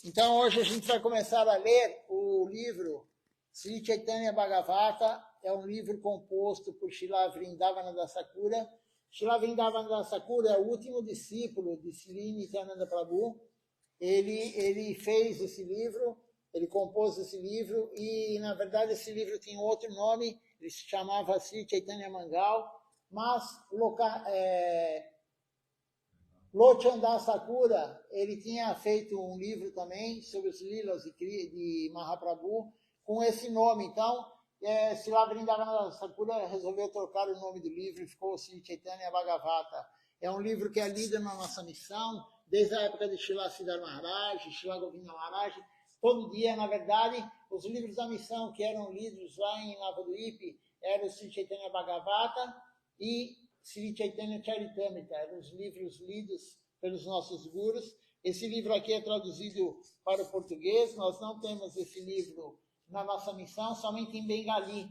Então, hoje a gente vai começar a ler o livro Sri Chaitanya Bhagavata. É um livro composto por Srila Vrindavananda Thakura. Srila Vrindavananda Thakura é o último discípulo de Sri Nityananda Prabhu. Ele fez esse livro, ele compôs esse livro e, na verdade, esse livro tinha outro nome, ele se chamava Sri Chaitanya Mangal, mas Lochandas Thakura, ele tinha feito um livro também sobre os lilas de Mahaprabhu com esse nome. Então, Srila Vrindavananda Thakura resolveu trocar o nome do livro e ficou Sri Chaitanya Bhagavata. É um livro que é lido na nossa missão, desde a época de Srila Siddhar Maharaj, Srila Govinda Maharaj. Todo dia, na verdade, os livros da missão que eram lidos lá em Navadvipa eram o Sri Chaitanya Bhagavata e Sri Chaitanya Charitamrita, eram os livros lidos pelos nossos gurus. Esse livro aqui é traduzido para o português, nós não temos esse livro na nossa missão, somente em Bengali.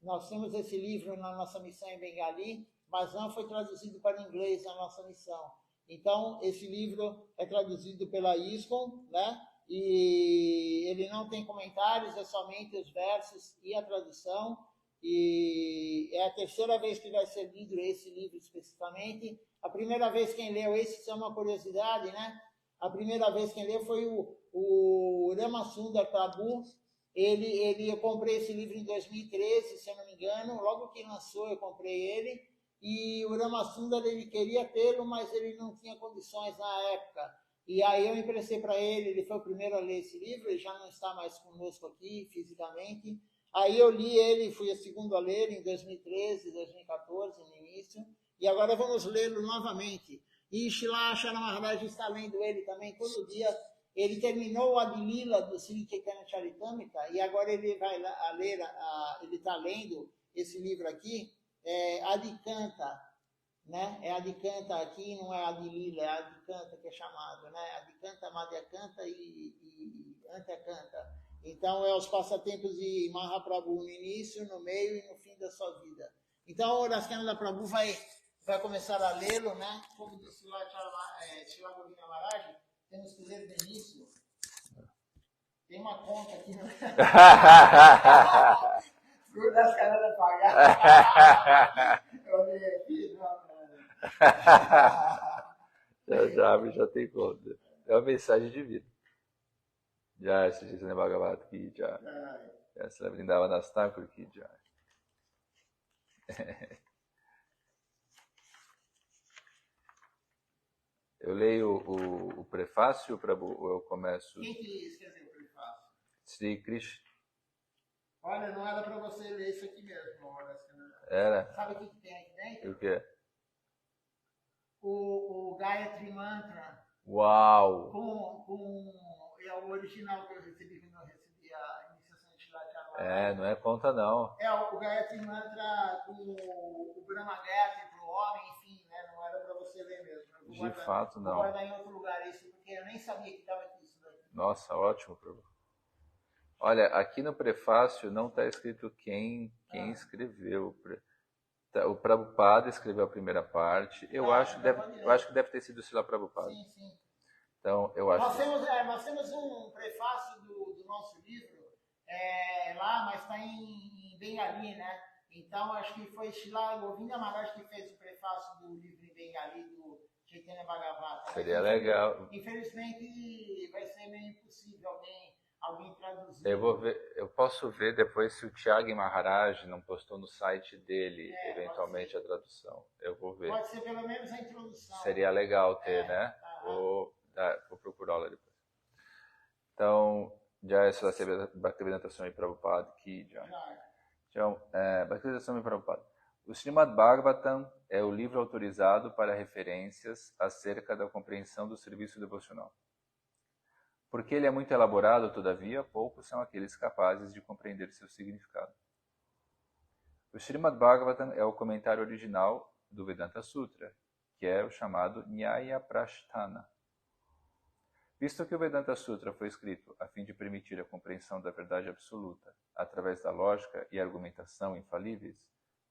Nós temos esse livro na nossa missão em Bengali, mas não foi traduzido para o inglês na nossa missão. Então, esse livro é traduzido pela ISKCON, né? E ele não tem comentários, é somente os versos e a tradução. E é a terceira vez que vai ser lido esse livro especificamente. A primeira vez quem leu esse, isso é uma curiosidade, né? A primeira vez quem leu foi o Ramasundar Prabhu. Eu comprei esse livro em 2013, se eu não me engano. Logo que lançou, eu comprei ele. E o Ramasundar, ele queria tê-lo, mas ele não tinha condições na época. E aí eu emprestei para ele foi o primeiro a ler esse livro, ele já não está mais conosco aqui fisicamente. Aí eu li ele, fui o segundo a ler em 2013, 2014, no início, e agora vamos lê-lo novamente. E Srila Shara Maharaj está lendo ele também todo dia. Ele terminou a Adilila do Sri Chaitanya Charitamrita, e agora ele vai ler, ele está lendo esse livro aqui, Adikanta, né? É Adikanta aqui, não é Adilila, é Adikanta que é chamado, né? Adikanta, Madhyakanta e Antyakanta. Então, é os passatempos de Mahaprabhu no início, no meio e no fim da sua vida. Então, o Raskananda Prabhu vai começar a lê-lo, né? Como disse lá Srila Govinda Maharaj, temos que ler do início. Tem uma conta aqui no... O Raskananda pagar. Eu leio aqui, já tem conta. É uma mensagem de vida. Jai Sri Chaitanya Bhagavata Ki Jai. Jai Sri Vrindavananda Thakur Ki Jai. Eu leio o prefácio ou eu começo? Quem que escreveu o prefácio? Sri Krishna. Olha, não era para você ler isso aqui mesmo. Era? Sabe o que tem aqui dentro? O que? O Gayatri Mantra. Uau! É o original que eu recebi quando eu recebi a iniciação de Shilacharya. Não é conta não. É o Gayatri Mantra com o Brahma Gayatri para o homem, enfim, né? Não era para você ler mesmo. De fato, não. Vou guardar em outro lugar isso, porque eu nem sabia que estava aqui isso daqui. Nossa, ótimo, Prabhu. Olha, aqui no prefácio não está escrito quem escreveu. O Prabhupada escreveu a primeira parte. Eu acho que deve ter sido o Srila Prabhupada. Sim. Então, eu acho. Nós temos um prefácio do nosso livro lá, mas está em Bengali, né? Então, acho que foi Srila Govinda Maharaj que fez o prefácio do livro em Bengali do Chaitanya Bhagavata. Seria legal. Infelizmente, vai ser meio impossível alguém traduzir. Eu posso ver depois se o Tyagi Maharaj não postou no site dele, eventualmente, a tradução. Eu vou ver. Pode ser pelo menos a introdução. Seria legal ter, né? Vou procurar lá depois. Então, Jai Sri Bhaktivedanta Swami Prabhupada Ki Jai. Então, Bhaktivedanta Swami Prabhupada. O Srimad Bhagavatam é o livro autorizado para referências acerca da compreensão do serviço devocional. Porque ele é muito elaborado, todavia, poucos são aqueles capazes de compreender seu significado. O Srimad Bhagavatam é o comentário original do Vedanta Sutra, que é o chamado Nyaya Prasthana. Visto que o Vedanta Sutra foi escrito a fim de permitir a compreensão da verdade absoluta através da lógica e argumentação infalíveis,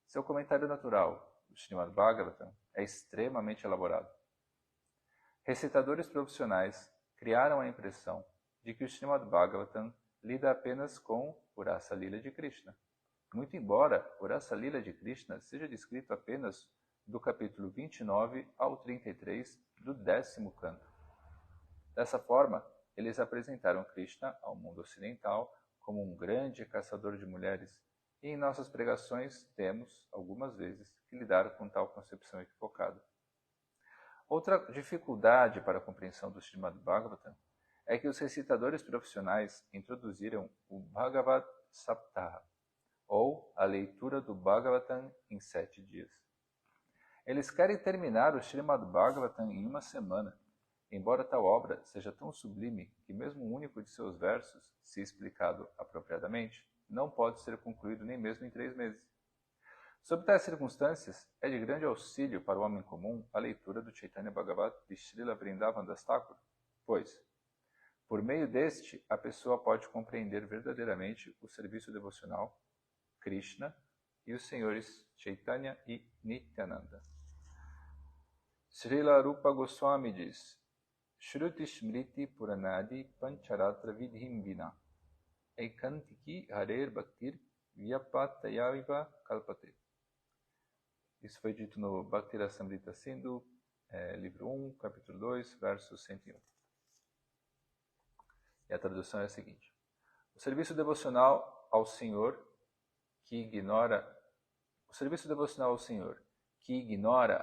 seu comentário natural, o Srimad Bhagavatam, é extremamente elaborado. Recitadores profissionais criaram a impressão de que o Srimad Bhagavatam lida apenas com o Rasa Lila de Krishna. Muito embora o Rasa Lila de Krishna seja descrito apenas do capítulo 29 ao 33 do 10º canto. Dessa forma, eles apresentaram Krishna ao mundo ocidental como um grande caçador de mulheres, e em nossas pregações temos, algumas vezes, que lidar com tal concepção equivocada. Outra dificuldade para a compreensão do Srimad Bhagavatam é que os recitadores profissionais introduziram o Bhagavad Saptaha, ou a leitura do Bhagavatam em 7 dias. Eles querem terminar o Srimad Bhagavatam em uma semana, embora tal obra seja tão sublime que mesmo o único de seus versos, se explicado apropriadamente, não pode ser concluído nem mesmo em 3 meses. Sob tais circunstâncias, é de grande auxílio para o homem comum a leitura do Chaitanya Bhagavat de Srila Vrindavan Das Thakur, pois, por meio deste, a pessoa pode compreender verdadeiramente o serviço devocional, Krishna e os senhores Chaitanya e Nityananda. Srila Rupa Goswami diz: Shruti Smriti Puranadi Pancharatra Vidhim Vina Eikantiki Harer Bhaktir Vyapatayaiva Kalpate. Isso foi dito no Bhakti Rasamrita Sindhu, livro 1, capítulo 2, verso 101. E a tradução é a seguinte: o serviço devocional ao Senhor que ignora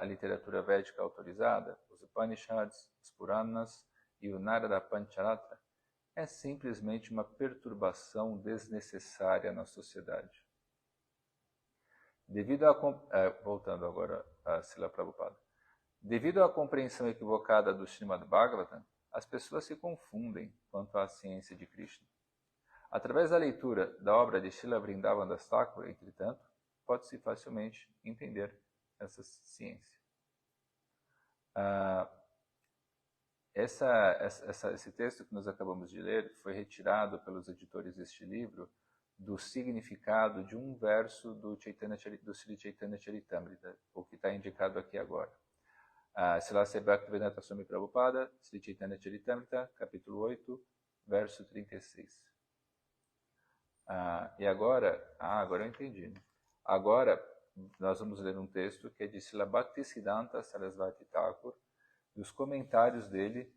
a literatura védica autorizada, os Upanishads, os Puranas e o Narada Pancharatra, é simplesmente uma perturbação desnecessária na sociedade. Voltando agora a Srila Prabhupada. Devido à compreensão equivocada do Srimad Bhagavatam, as pessoas se confundem quanto à ciência de Krishna. Através da leitura da obra de Srila Vrindavan Das Thakur, entretanto, pode-se facilmente entender essa ciência. Esse texto que nós acabamos de ler foi retirado pelos editores deste livro do significado de um verso do Sri Chaitanya Charitamrita, o que está indicado aqui agora. Srila Bhaktivedanta Swami Prabhupada, Sri Chaitanya Charitamrita, capítulo 8, verso 36. E agora eu entendi. Né? Agora nós vamos ler um texto que é de Srila Bhaktisiddhanta Sarasvati Thakur, dos comentários dele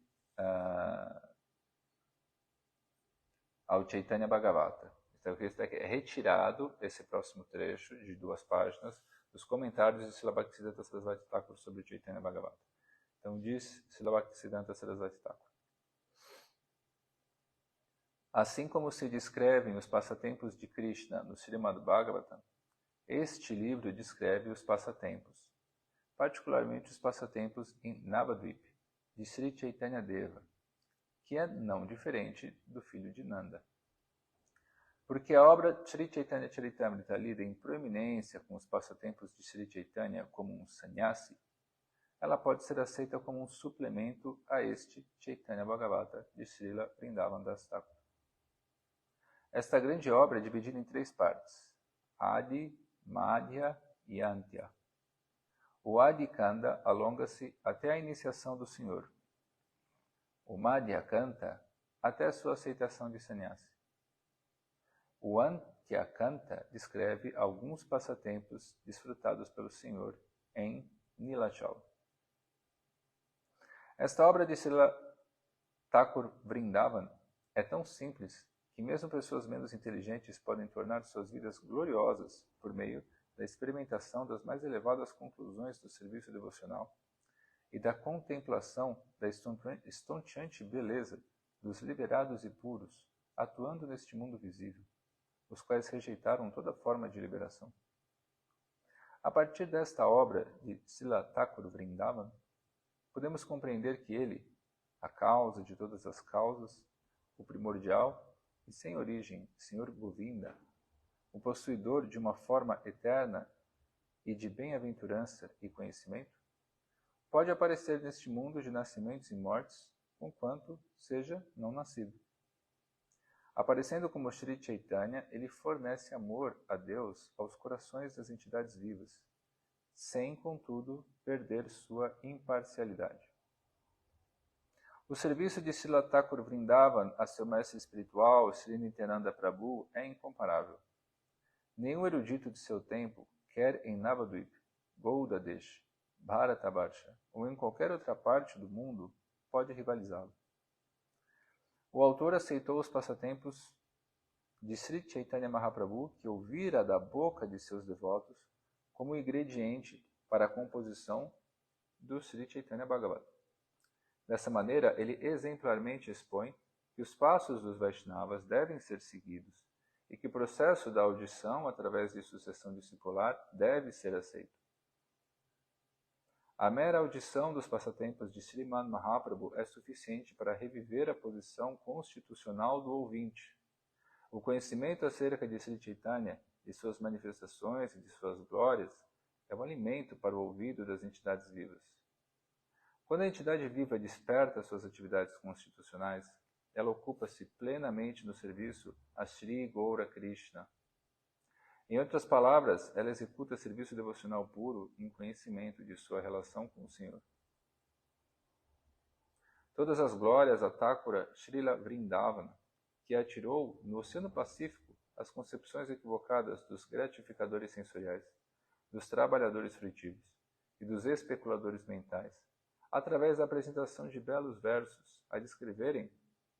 ao Chaitanya Bhagavata. Então, o texto é retirado, esse próximo trecho, de 2 páginas, dos comentários de Srila Bhaktisiddhanta Sarasvati Thakur sobre o Chaitanya Bhagavata. Então, diz Srila Bhaktisiddhanta Sarasvati Thakur: assim como se descrevem os passatempos de Krishna no Srimad Bhagavatam, este livro descreve os passatempos, particularmente os passatempos em Navadvip, de Sri Chaitanya Deva, que é não diferente do filho de Nanda. Porque a obra Sri Chaitanya Charitamrita lida em proeminência com os passatempos de Sri Chaitanya como um sannyasi, ela pode ser aceita como um suplemento a este Chaitanya Bhagavata de Srila Vrindavan Das Thakur. Esta grande obra é dividida em 3 partes: Adi, Madhya e Antya. O Adi Kanda alonga-se até a iniciação do Senhor. O Madhya Kanta até a sua aceitação de sannyasi. O Antya Kanta descreve alguns passatempos desfrutados pelo Senhor em Nilachal. Esta obra de Srila Thakur Vrindavan é tão simples que mesmo pessoas menos inteligentes podem tornar suas vidas gloriosas por meio da experimentação das mais elevadas conclusões do serviço devocional e da contemplação da estonteante beleza dos liberados e puros atuando neste mundo visível, os quais rejeitaram toda forma de liberação. A partir desta obra de Srila Thakur Vrindavan, podemos compreender que ele, a causa de todas as causas, o primordial e sem origem, Senhor Govinda, o possuidor de uma forma eterna e de bem-aventurança e conhecimento, pode aparecer neste mundo de nascimentos e mortes, conquanto seja não nascido. Aparecendo como Sri Chaitanya, ele fornece amor a Deus aos corações das entidades vivas, sem, contudo, perder sua imparcialidade. O serviço de Srila Thakur Vrindavan a seu mestre espiritual, Sri Nityananda Prabhu, é incomparável. Nenhum erudito de seu tempo, quer em Navadvip, Gauda Desh, Bharatabarsha ou em qualquer outra parte do mundo, pode rivalizá-lo. O autor aceitou os passatempos de Sri Chaitanya Mahaprabhu, que ouvira da boca de seus devotos, como ingrediente para a composição do Sri Chaitanya Bhagavata. Dessa maneira, ele exemplarmente expõe que os passos dos Vaishnavas devem ser seguidos e que o processo da audição, através de sucessão discipular, deve ser aceito. A mera audição dos passatempos de Sriman Mahaprabhu é suficiente para reviver a posição constitucional do ouvinte. O conhecimento acerca de Sri Chaitanya, de suas manifestações e de suas glórias, é um alimento para o ouvido das entidades vivas. Quando a entidade viva desperta suas atividades constitucionais, ela ocupa-se plenamente no serviço a Shri Gaura Krishna. Em outras palavras, ela executa serviço devocional puro em conhecimento de sua relação com o Senhor. Todas as glórias a Thakura Srila Vrindavana, que atirou no Oceano Pacífico as concepções equivocadas dos gratificadores sensoriais, dos trabalhadores frutivos e dos especuladores mentais, através da apresentação de belos versos a descreverem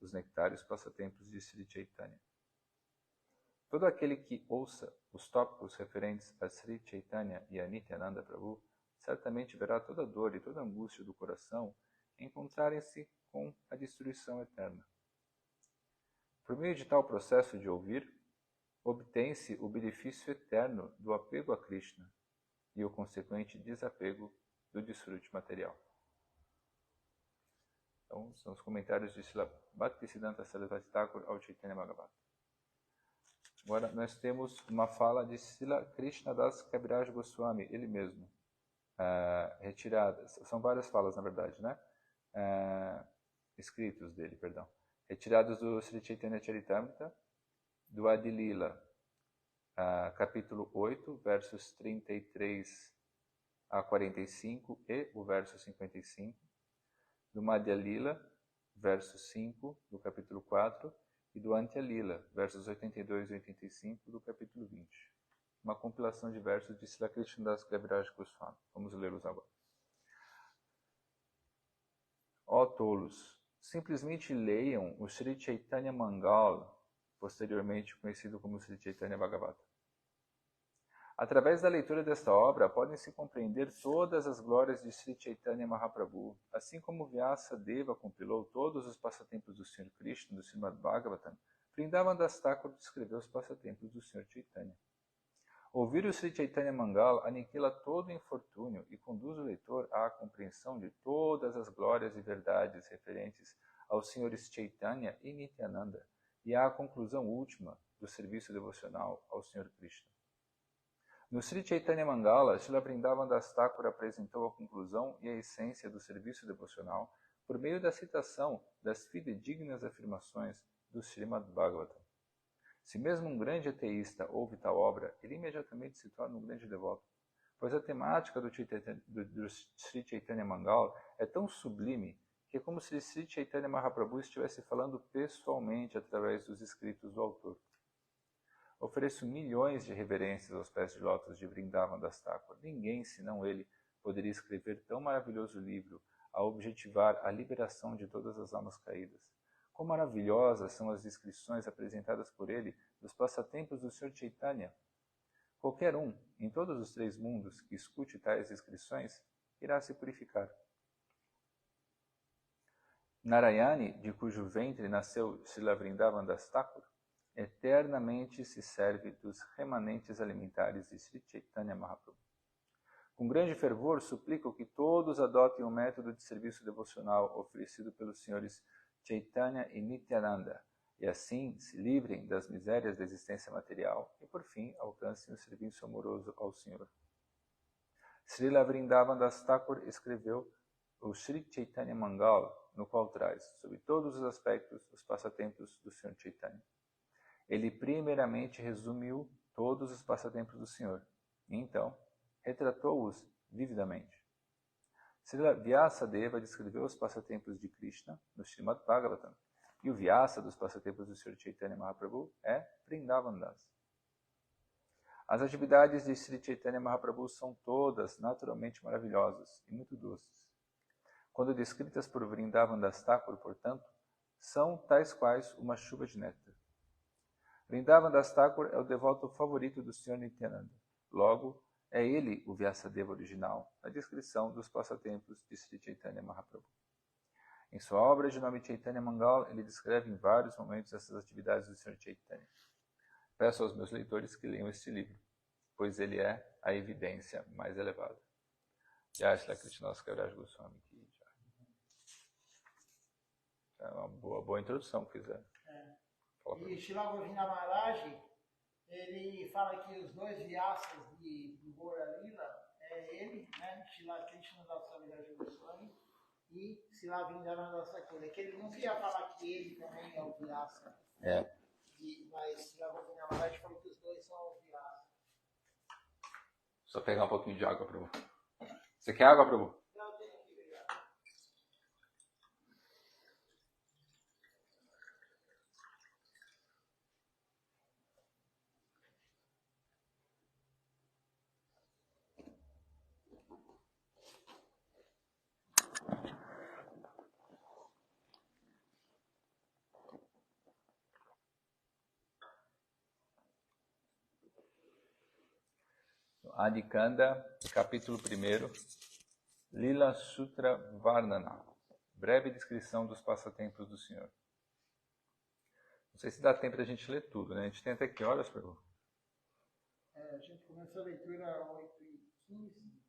os nectários passatempos de Sri Chaitanya. Todo aquele que ouça os tópicos referentes a Sri Chaitanya e a Nityananda Prabhu certamente verá toda a dor e toda a angústia do coração encontrarem-se com a destruição eterna. Por meio de tal processo de ouvir, obtém-se o benefício eterno do apego a Krishna e o consequente desapego do desfrute material. Então, são os comentários de Srila Bhaktisiddhanta Sarasvati Thakur ao Chaitanya Bhagavata. Agora, nós temos uma fala de Srila Krishnadas Kaviraj Goswami, ele mesmo, retiradas, são várias falas, na verdade, né? Escritos dele, perdão. Retirados do Sri Chaitanya Charitamrita, do Adi Lila, capítulo 8, versos 33 a 45 e o verso 55, do Madhya Lila, verso 5, do capítulo 4, e do Antya Lila, versos 82 e 85, do capítulo 20. Uma compilação de versos de Srila Krishnadas Kaviraj Goswami. Vamos lê-los agora. Ó tolos, simplesmente leiam o Sri Chaitanya Mangal, posteriormente conhecido como Sri Chaitanya Bhagavata. Através da leitura desta obra, podem-se compreender todas as glórias de Sri Chaitanya Mahaprabhu, assim como Vyasa Deva compilou todos os passatempos do Sr. Krishna, do Srimad Bhagavatam. Vrindavan Das Thakur descreveu os passatempos do Sr. Chaitanya. Ouvir o Sri Chaitanya Mangal aniquila todo infortúnio e conduz o leitor à compreensão de todas as glórias e verdades referentes aos Srs. Chaitanya e Nityananda e à conclusão última do serviço devocional ao Sr. Krishna. No Sri Chaitanya Mangala, Srila Vrindavan Das Thakur apresentou a conclusão e a essência do serviço devocional por meio da citação das fidedignas afirmações do Srimad Bhagavatam. Se mesmo um grande ateísta ouve tal obra, ele imediatamente se torna um grande devoto, pois a temática do Sri Chaitanya Mangal é tão sublime que é como se Sri Chaitanya Mahaprabhu estivesse falando pessoalmente através dos escritos do autor. Ofereço milhões de reverências aos pés de lótus de Vrindavan Das Thakur. Ninguém, senão ele, poderia escrever tão maravilhoso livro a objetivar a liberação de todas as almas caídas. Quão maravilhosas são as descrições apresentadas por ele dos passatempos do Sr. Chaitanya. Qualquer um, em todos os 3 mundos, que escute tais descrições, irá se purificar. Narayani, de cujo ventre nasceu Srila Vrindavan Das Thakur, eternamente se serve dos remanentes alimentares de Sri Chaitanya Mahaprabhu. Com grande fervor, suplico que todos adotem o método de serviço devocional oferecido pelos senhores Chaitanya e Nityananda, e assim se livrem das misérias da existência material e, por fim, alcancem o serviço amoroso ao Senhor. Srila Vrindavan Das Thakur escreveu o Sri Chaitanya Mangal, no qual traz, sob todos os aspectos, os passatempos do Sr. Chaitanya. Ele primeiramente resumiu todos os passatempos do Senhor, e então retratou-os vividamente. Srila Vyasadeva descreveu os passatempos de Krishna no Srimad Bhagavatam. E o Vyasa dos passatempos do Sr. Chaitanya Mahaprabhu é Vrindavan Das. As atividades de Sri Chaitanya Mahaprabhu são todas naturalmente maravilhosas e muito doces. Quando descritas por Vrindavan Das Thakur, portanto, são tais quais uma chuva de néctar. Vrindavan Das Thakur é o devoto favorito do Sr. Nityananda. Logo, é ele o Vyasadeva original, na descrição dos passatempos de Sri Chaitanya Mahaprabhu. Em sua obra de nome Chaitanya Mangal, ele descreve em vários momentos essas atividades do Sr. Chaitanya. Peço aos meus leitores que leiam este livro, pois ele é a evidência mais elevada. Jai Shri Krishna Kaviraj Goswami Ki Jai. É uma boa introdução que fizeram. E Srila Govindra Maharaj, ele fala que os dois Vyasas de Gaura Lila é ele, né? Srila Krishna Kaviraj Goswami e Srila Vrindavan Das Thakur. Que ele não queria falar que ele também é o Vyasa. Mas Srila Govindra Maharaj falou que os dois são o Vyasa. Só pegar um pouquinho de água, Prabhu. Você quer água, Prabhu? Eu tenho aqui, obrigado. Adikanda, capítulo 1, Lila Sutra Varnana, breve descrição dos passatempos do Senhor. Não sei se dá tempo da gente ler tudo, né? A gente tem até que horas, Prabhu? A gente começou a leitura às 8h15.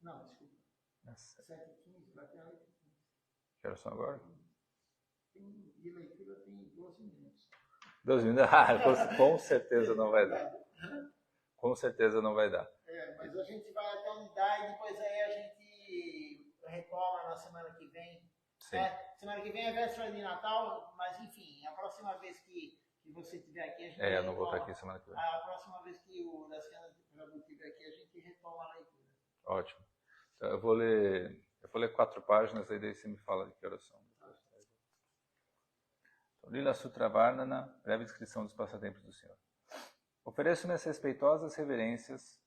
Não, desculpa. 7h15, vai até 8h15. Que horas são agora? De leitura tem 12 minutos. 12 minutos? Com certeza não vai dar. Com certeza não vai dar. Mas a gente vai até unidade e depois aí a gente retoma na semana que vem. Sim. Semana que vem é véspera de Natal, mas enfim, a próxima vez que você estiver aqui, a gente eu não vou estar aqui semana que vem. A próxima vez que o Daciana estiver aqui, a gente retoma a leitura. Ótimo. Então, eu vou ler 4 páginas, aí daí você me fala de que horas são. Então, Lila Sutra Varnana, breve descrição dos passatempos do Senhor. Ofereço minhas respeitosas reverências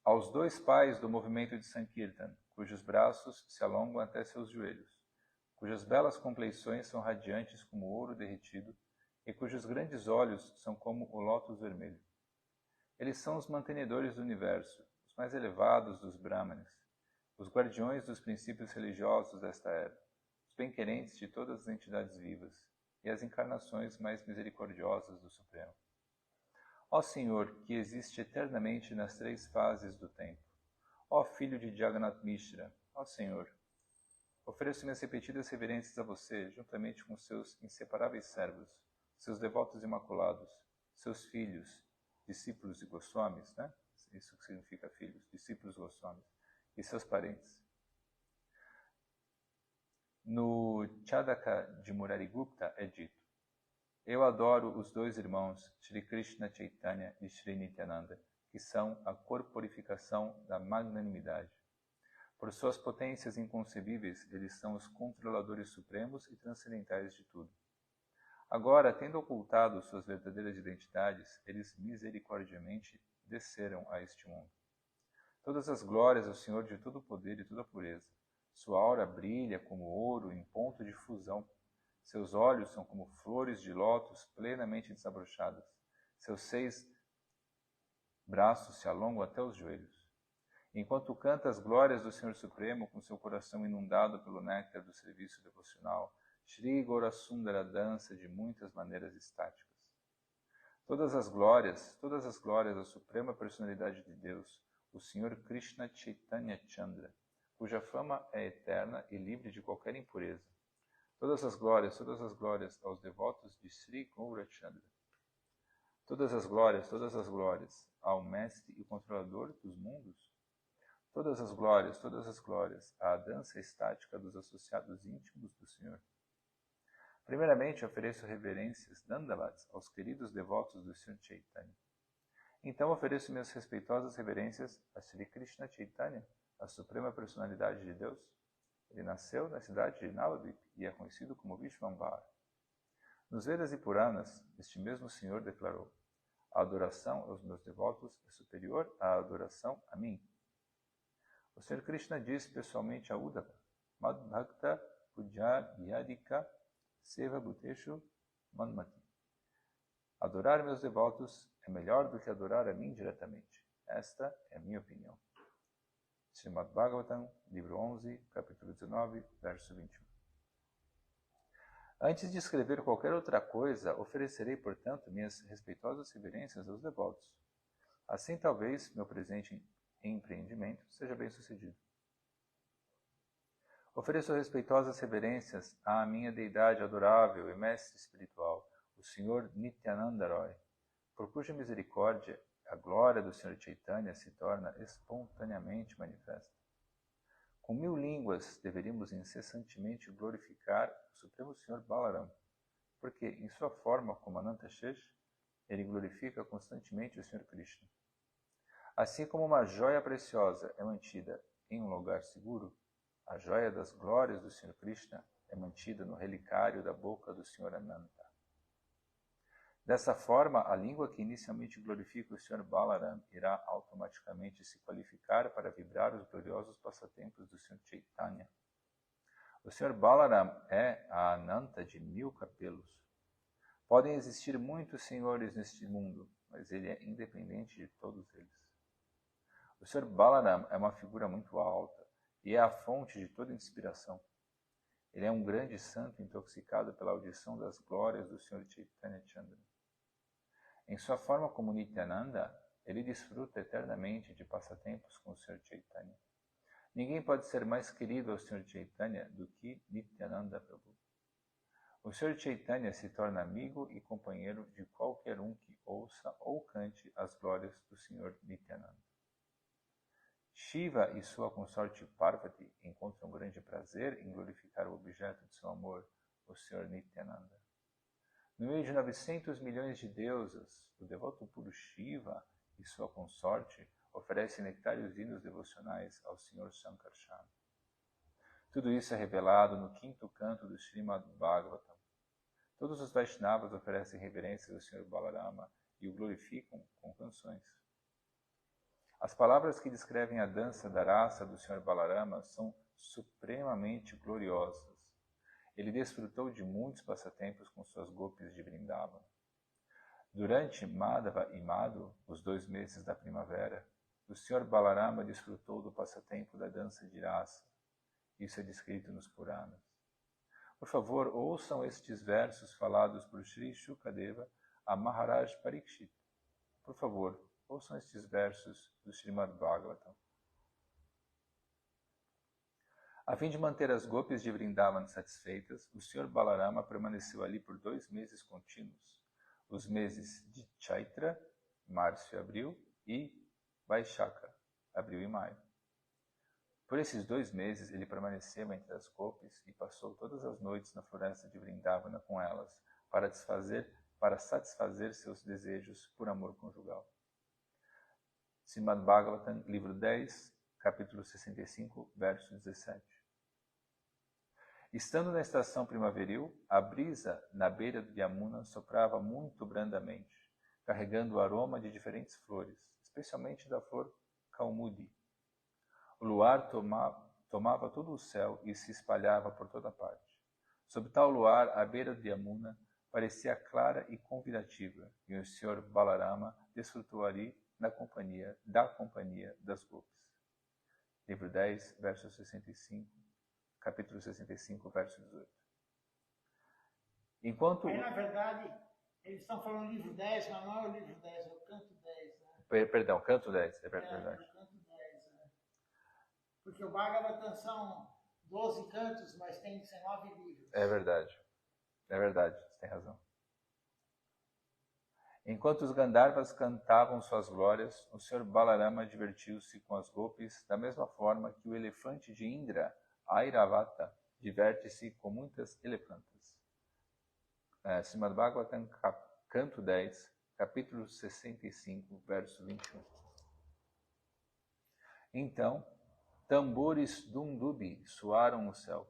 aos dois pais do movimento de Sankirtan, cujos braços se alongam até seus joelhos, cujas belas compleições são radiantes como ouro derretido e cujos grandes olhos são como o lótus vermelho. Eles são os mantenedores do universo, os mais elevados dos Brahmanes, os guardiões dos princípios religiosos desta era, os bem-querentes de todas as entidades vivas e as encarnações mais misericordiosas do Supremo. Ó Senhor, que existe eternamente nas 3 fases do tempo. Ó Filho de Jagannath Mishra, ó Senhor, ofereço minhas repetidas reverências a você, juntamente com seus inseparáveis servos, seus devotos imaculados, seus filhos, discípulos de Goswamis, né? Isso que significa filhos, discípulos Goswamis, e seus parentes. No Chadaka de Murarigupta é dito: eu adoro os 2 irmãos, Shri Krishna Chaitanya e Shri Nityananda, que são a corporificação da magnanimidade. Por suas potências inconcebíveis, eles são os controladores supremos e transcendentais de tudo. Agora, tendo ocultado suas verdadeiras identidades, eles misericordiamente desceram a este mundo. Todas as glórias ao Senhor de todo o poder e toda a pureza. Sua aura brilha como ouro em ponto de fusão. Seus olhos são como flores de lótus plenamente desabrochadas. Seus 6 braços se alongam até os joelhos. Enquanto canta as glórias do Senhor Supremo com seu coração inundado pelo néctar do serviço devocional, Shri Gaurasundara dança de muitas maneiras estáticas. Todas as glórias à Suprema Personalidade de Deus, o Senhor Krishna Chaitanya Chandra, cuja fama é eterna e livre de qualquer impureza. Todas as glórias aos devotos de Sri Gaurachandra. Todas as glórias ao Mestre e Controlador dos mundos. Todas as glórias à dança estática dos associados íntimos do Senhor. Primeiramente, ofereço reverências dandavats aos queridos devotos do Sr. Chaitanya. Então ofereço minhas respeitosas reverências a Sri Krishna Chaitanya, a suprema personalidade de Deus? Ele nasceu na cidade de Navadvip e é conhecido como Vishvambara. Nos Vedas e Puranas, este mesmo Senhor declarou: a adoração aos meus devotos é superior à adoração a mim. O Senhor Krishna diz pessoalmente a Uddhava: Madbhakta Pujaryadika Seva Bhuteshu Manmati. Adorar meus devotos é melhor do que adorar a mim diretamente. Esta é a minha opinião. Srimad Bhagavatam, livro 11, capítulo 19, verso 21. Antes de escrever qualquer outra coisa, oferecerei, portanto, minhas respeitosas reverências aos devotos. Assim, talvez, meu presente empreendimento seja bem sucedido. Ofereço respeitosas reverências à minha deidade adorável e mestre espiritual, o Senhor Nityananda Roy, por cuja misericórdia a glória do Senhor Chaitanya se torna espontaneamente manifesta. Com 1000 línguas deveríamos incessantemente glorificar o Supremo Senhor Balaram, porque, em sua forma como Ananta Shesh, ele glorifica constantemente o Senhor Krishna. Assim como uma joia preciosa é mantida em um lugar seguro, a joia das glórias do Senhor Krishna é mantida no relicário da boca do Senhor Ananta. Dessa forma, a língua que inicialmente glorifica o Senhor Balaram irá automaticamente se qualificar para vibrar os gloriosos passatempos do Senhor Chaitanya. O Senhor Balaram é a Ananta de 1000 capelos. Podem existir muitos senhores neste mundo, mas ele é independente de todos eles. O Senhor Balaram é uma figura muito alta e é a fonte de toda inspiração. Ele é um grande santo intoxicado pela audição das glórias do Senhor Chaitanya Chandra. Em sua forma como Nityananda, ele desfruta eternamente de passatempos com o Senhor Chaitanya. Ninguém pode ser mais querido ao Senhor Chaitanya do que Nityananda Prabhu. O Senhor Chaitanya se torna amigo e companheiro de qualquer um que ouça ou cante as glórias do Senhor Nityananda. Shiva e sua consorte Parvati encontram grande prazer em glorificar o objeto de seu amor, o Senhor Nityananda. No meio de 900 milhões de deusas, o devoto puro Shiva e sua consorte oferecem nectários hinos devocionais ao Senhor Sankarshan. Tudo isso é revelado no 5º canto do Srimad Bhagavatam. Todos os Vaishnavas oferecem reverências ao Senhor Balarama e o glorificam com canções. As palavras que descrevem a dança da raça do Senhor Balarama são supremamente gloriosas. Ele desfrutou de muitos passatempos com suas gopis de Vrindavan. Durante Madhava e Madhu, os 2 meses da primavera, o Senhor Balarama desfrutou do passatempo da dança de rasa. Isso é descrito nos Puranas. Por favor, ouçam estes versos falados por Sri Shukadeva a Maharaj Parikshit. Por favor, ouçam estes versos do Srimad Bhagavatam. A fim de manter as gopis de Vrindavan satisfeitas, o Senhor Balarama permaneceu ali por 2 meses contínuos, os meses de Chaitra, março e abril, e Vaishakha, abril e maio. Por esses 2 meses, ele permaneceu entre as gopis e passou todas as noites na floresta de Vrindavana com elas, para satisfazer seus desejos por amor conjugal. Srimad Bhagavatam, livro 10, capítulo 65, verso 17. Estando na estação primaveril, a brisa na beira do Yamuna soprava muito brandamente, carregando o aroma de diferentes flores, especialmente da flor Kaumudi. O luar tomava todo o céu e se espalhava por toda parte. Sob tal luar, a beira do Yamuna parecia clara e convidativa, e o Senhor Balarama desfrutou ali da companhia das gopis. Livro 10, verso 65. Capítulo 65, verso 18. Enquanto... Aí, na verdade, eles estão falando livro 10, mas não é o livro 10, é o canto 10. Né? Perdão, canto 10, é verdade. É o canto 10, né? Porque o Bhagavatam são 12 cantos, mas tem 19 livros. É verdade, você tem razão. Enquanto os Gandharvas cantavam suas glórias, o Senhor Balarama divertiu-se com as gopis da mesma forma que o elefante de Indra, Airavata, diverte-se com muitas elefantas. Srimad Bhagavatam, canto 10, capítulo 65, verso 21. Então, tambores dundubi soaram no céu.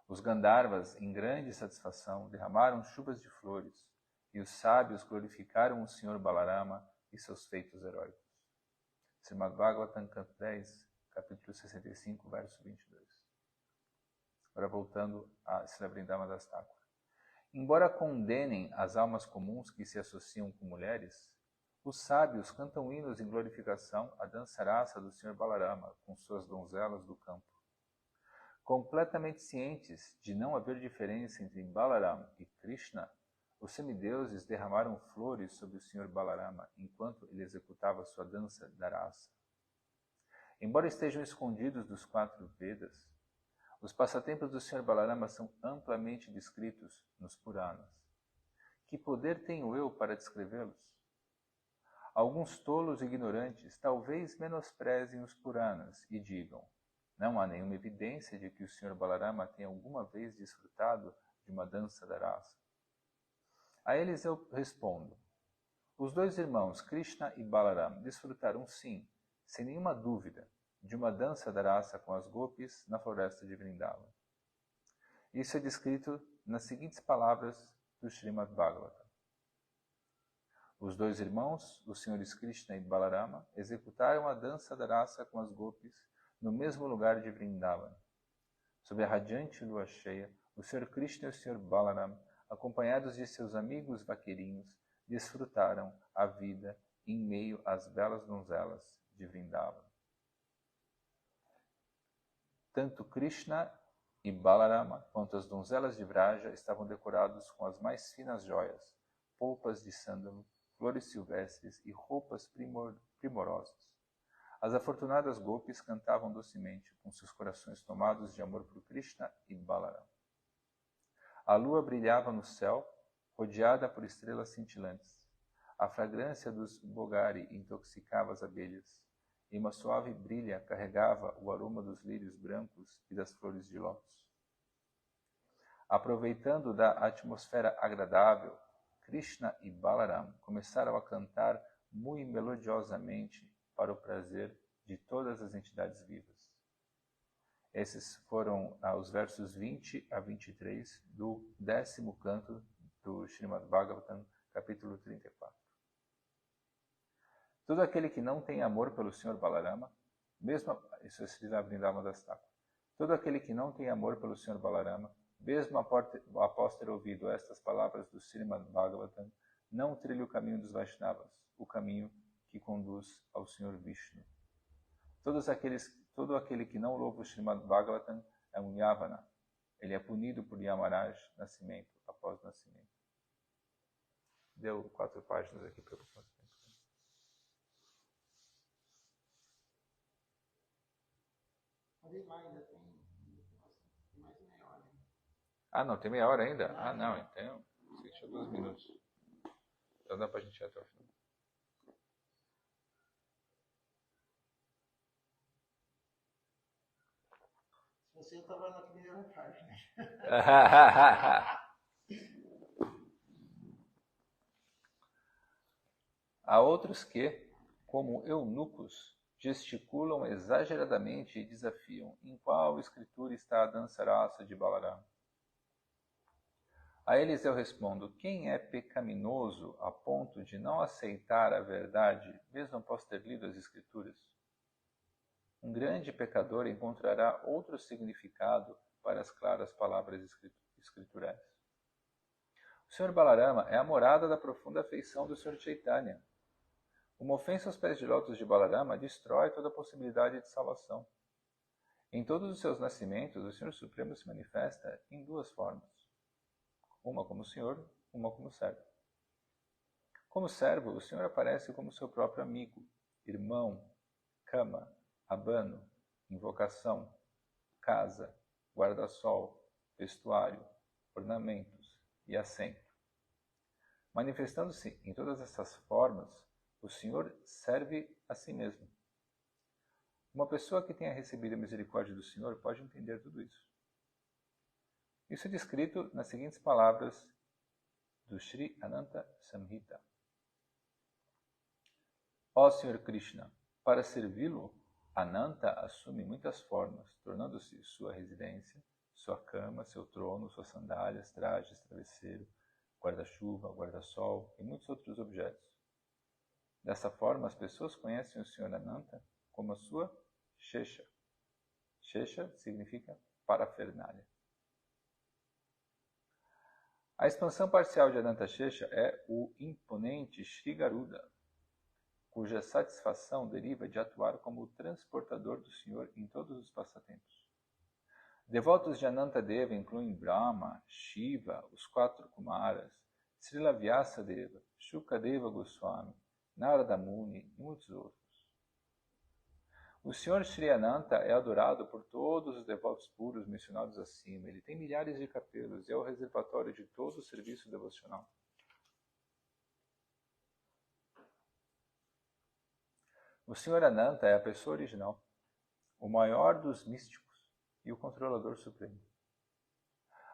Os Gandharvas, em grande satisfação, derramaram chuvas de flores, e os sábios glorificaram o Senhor Balarama e seus feitos heróicos. Srimad Bhagavatam, canto 10, capítulo 65, verso 22. Agora voltando a Srila Vrindavana Das Thakura. Embora condenem as almas comuns que se associam com mulheres, os sábios cantam hinos em glorificação à dança-raça do Senhor Balarama com suas donzelas do campo. Completamente cientes de não haver diferença entre Balaram e Krishna, os semideuses derramaram flores sobre o Senhor Balarama enquanto ele executava sua dança da raça. Embora estejam escondidos dos 4 Vedas, os passatempos do Senhor Balarama são amplamente descritos nos Puranas. Que poder tenho eu para descrevê-los? Alguns tolos e ignorantes talvez menosprezem os Puranas e digam: não há nenhuma evidência de que o Senhor Balarama tenha alguma vez desfrutado de uma dança da raça. A eles eu respondo: os 2 irmãos, Krishna e Balaram, desfrutaram sim, sem nenhuma dúvida, de uma dança da raça com as gopis na floresta de Vrindavan. Isso é descrito nas seguintes palavras do Srimad Bhagavatam. Os 2 irmãos, os senhores Krishna e Balarama, executaram a dança da raça com as gopis no mesmo lugar de Vrindavan. Sob a radiante lua cheia, o Sr. Krishna e o Sr. Balaram, acompanhados de seus amigos vaqueirinhos, desfrutaram a vida em meio às belas donzelas de Vrindavan. Tanto Krishna e Balarama quanto as donzelas de Vraja estavam decorados com as mais finas joias, polpas de sândalo, flores silvestres e roupas primorosas. As afortunadas gopis cantavam docemente, com seus corações tomados de amor por Krishna e Balaram. A lua brilhava no céu, rodeada por estrelas cintilantes. A fragrância dos bogari intoxicava as abelhas, e uma suave brilha carregava o aroma dos lírios brancos e das flores de lótus. Aproveitando da atmosfera agradável, Krishna e Balaram começaram a cantar muito melodiosamente para o prazer de todas as entidades vivas. Esses foram os versos 20 a 23 do 10º canto do Srimad Bhagavatam, capítulo 34. Todo aquele que não tem amor pelo Senhor Balarama, isso é Srila Vrindavana Das Thakura. Todo aquele que não tem amor pelo Senhor Balarama, mesmo após ter ouvido estas palavras do Srimad Bhagavatam, não trilha o caminho dos Vaishnavas, o caminho que conduz ao Senhor Vishnu. Todo aquele que não louva o Srimad Bhagavatam é um Yavana. Ele é punido por Yamaraj, nascimento após nascimento. Deu 4 páginas aqui pelo quanto tempo. Ainda tem mais de meia hora. Ah, não, tem meia hora ainda? Ah, não, então deixa 2 minutos. Então dá pra gente ir até o final. Você estava na primeira página. Há outros que, como eunucos, gesticulam exageradamente e desafiam em qual escritura está a dança-raça de Balaram. A eles eu respondo: quem é pecaminoso a ponto de não aceitar a verdade, mesmo após ter lido as escrituras? Um grande pecador encontrará outro significado para as claras palavras escriturais. O Sr. Balarama é a morada da profunda afeição do Sr. Chaitanya. Uma ofensa aos pés de lótus de Balarama destrói toda a possibilidade de salvação. Em todos os seus nascimentos, o Senhor Supremo se manifesta em 2 formas. Uma como Senhor, uma como servo. Como servo, o Senhor aparece como seu próprio amigo, irmão, cama, abano, invocação, casa, guarda-sol, vestuário, ornamentos e assento. Manifestando-se em todas essas formas, o Senhor serve a si mesmo. Uma pessoa que tenha recebido a misericórdia do Senhor pode entender tudo isso. Isso é descrito nas seguintes palavras do Sri Ananta Samhita. Ó Senhor Krishna, para servi-lo, Ananta assume muitas formas, tornando-se sua residência, sua cama, seu trono, suas sandálias, trajes, travesseiro, guarda-chuva, guarda-sol e muitos outros objetos. Dessa forma, as pessoas conhecem o Senhor Ananta como a sua Shesha. Shesha significa parafernália. A expansão parcial de Ananta Shesha é o imponente Shri Garuda, cuja satisfação deriva de atuar como o transportador do Senhor em todos os passatempos. Devotos de Anantadeva incluem Brahma, Shiva, os 4 Kumaras, Srila Vyasadeva, Shukadeva Goswami, Narada Muni e muitos outros. O Senhor Shri Ananta é adorado por todos os devotos puros mencionados acima. Ele tem milhares de capelos e é o reservatório de todo o serviço devocional. O Senhor Ananta é a pessoa original, o maior dos místicos e o controlador supremo.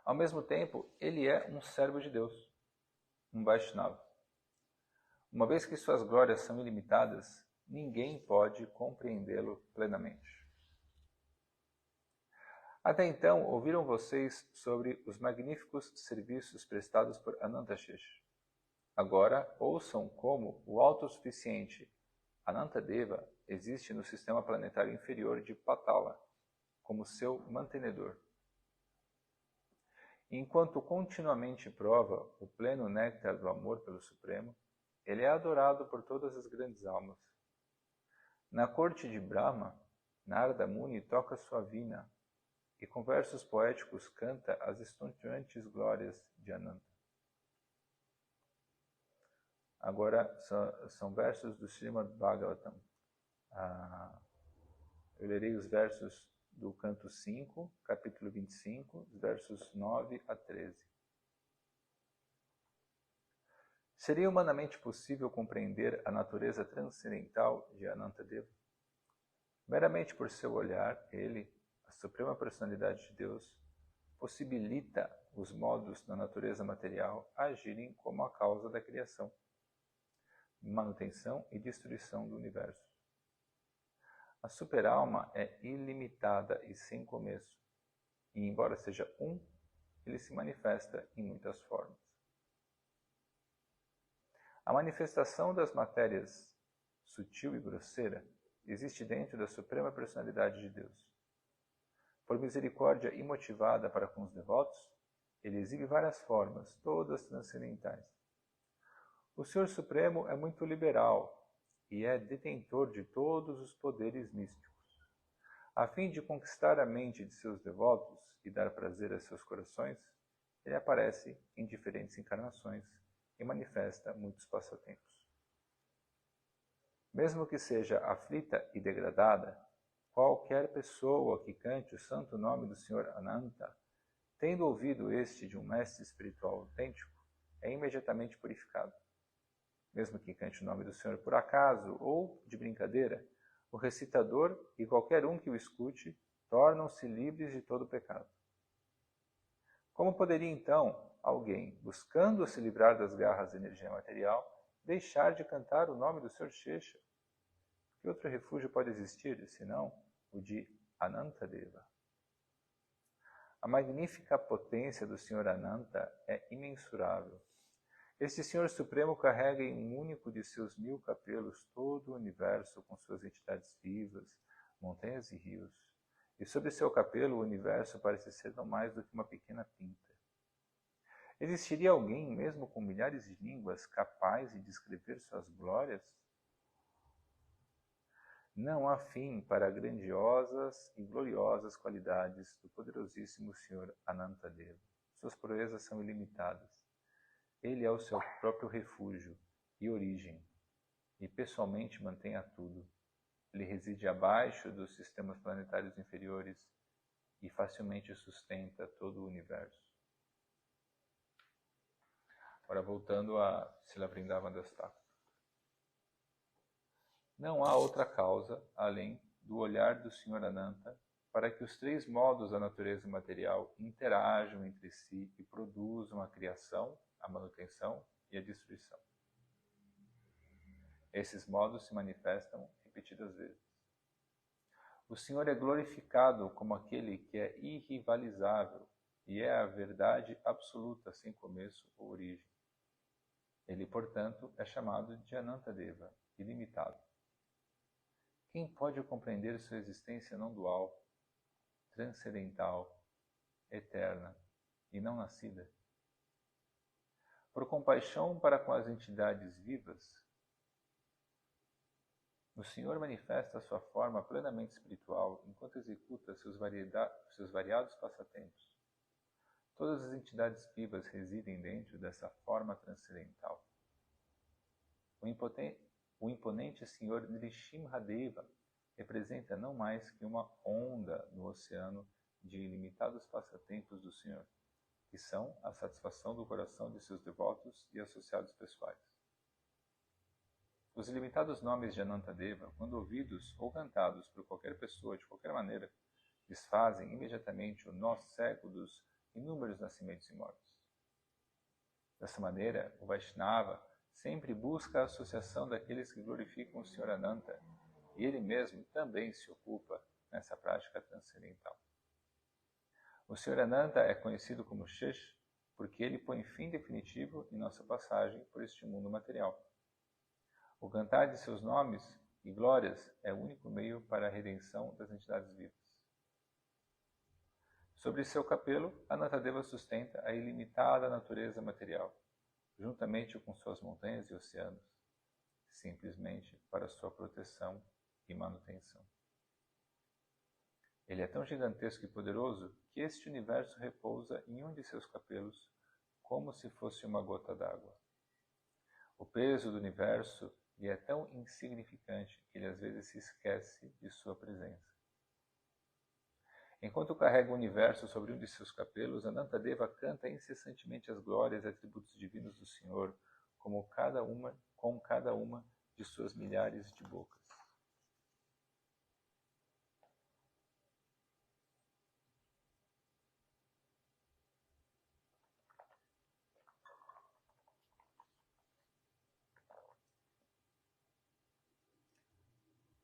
Ao mesmo tempo, ele é um servo de Deus, um Vaishnava. Uma vez que suas glórias são ilimitadas, ninguém pode compreendê-lo plenamente. Até então, ouviram vocês sobre os magníficos serviços prestados por Anantashesha. Agora, ouçam como o autossuficiente Anantadeva existe no sistema planetário inferior de Patala, como seu mantenedor. Enquanto continuamente prova o pleno néctar do amor pelo Supremo, ele é adorado por todas as grandes almas. Na corte de Brahma, Narada Muni toca sua vina e com versos poéticos canta as estonteantes glórias de Ananta. Agora são versos do Srimad Bhagavatam. Eu lerei os versos do canto 5, capítulo 25, versos 9 a 13. Seria humanamente possível compreender a natureza transcendental de Anantadeva? Meramente por seu olhar, ele, a suprema personalidade de Deus, possibilita os modos da natureza material agirem como a causa da criação, manutenção e destruição do universo. A superalma é ilimitada e sem começo, e embora seja ele se manifesta em muitas formas. A manifestação das matérias sutil e grosseira existe dentro da suprema personalidade de Deus. Por misericórdia imotivada para com os devotos, ele exibe várias formas, todas transcendentais. O Senhor Supremo é muito liberal e é detentor de todos os poderes místicos. A fim de conquistar a mente de seus devotos e dar prazer a seus corações, ele aparece em diferentes encarnações e manifesta muitos passatempos. Mesmo que seja aflita e degradada, qualquer pessoa que cante o santo nome do Senhor Ananta, tendo ouvido este de um mestre espiritual autêntico, é imediatamente purificado. Mesmo que cante o nome do Senhor por acaso ou de brincadeira, o recitador e qualquer um que o escute tornam-se livres de todo pecado. Como poderia, então, alguém, buscando se livrar das garras da energia material, deixar de cantar o nome do Senhor Shesha? Que outro refúgio pode existir, senão o de Anantadeva? A magnífica potência do Senhor Ananta é imensurável. Este Senhor Supremo carrega em um único de seus 1000 capelos todo o universo com suas entidades vivas, montanhas e rios. E sobre seu capelo o universo parece ser não mais do que uma pequena pinta. Existiria alguém, mesmo com milhares de línguas, capaz de descrever suas glórias? Não há fim para grandiosas e gloriosas qualidades do poderosíssimo Senhor Anantadeva. Suas proezas são ilimitadas. Ele é o seu próprio refúgio e origem, e pessoalmente mantém a tudo. Ele reside abaixo dos sistemas planetários inferiores e facilmente sustenta todo o universo. Agora voltando a Srila Vrindavan Das Thakur. Não há outra causa, além do olhar do Senhor Ananta, para que os 3 modos da natureza material interajam entre si e produzam a criação, a manutenção e a destruição. Esses modos se manifestam repetidas vezes. O Senhor é glorificado como aquele que é irrivalizável e é a verdade absoluta, sem começo ou origem. Ele, portanto, é chamado de Anantadeva, ilimitado. Quem pode compreender sua existência não dual, transcendental, eterna e não nascida? Por compaixão para com as entidades vivas, o Senhor manifesta sua forma plenamente espiritual enquanto executa seus variados passatempos. Todas as entidades vivas residem dentro dessa forma transcendental. O imponente Senhor Nrsimhadeva representa não mais que uma onda no oceano de ilimitados passatempos do Senhor, que são a satisfação do coração de seus devotos e associados pessoais. Os ilimitados nomes de Anantadeva, quando ouvidos ou cantados por qualquer pessoa de qualquer maneira, desfazem imediatamente o nó cego dos inúmeros nascimentos e mortes. Dessa maneira, o Vaishnava sempre busca a associação daqueles que glorificam o Senhor Ananta, e ele mesmo também se ocupa nessa prática transcendental. O Senhor Ananta é conhecido como Shesh porque ele põe fim definitivo em nossa passagem por este mundo material. O cantar de seus nomes e glórias é o único meio para a redenção das entidades vivas. Sobre seu capelo, Anantadeva sustenta a ilimitada natureza material, juntamente com suas montanhas e oceanos, simplesmente para sua proteção e manutenção. Ele é tão gigantesco e poderoso que este universo repousa em um de seus capelos como se fosse uma gota d'água. O peso do universo lhe é tão insignificante que ele às vezes se esquece de sua presença. Enquanto carrega o universo sobre um de seus capelos, Anantadeva canta incessantemente as glórias e atributos divinos do Senhor, com cada uma de suas milhares de bocas.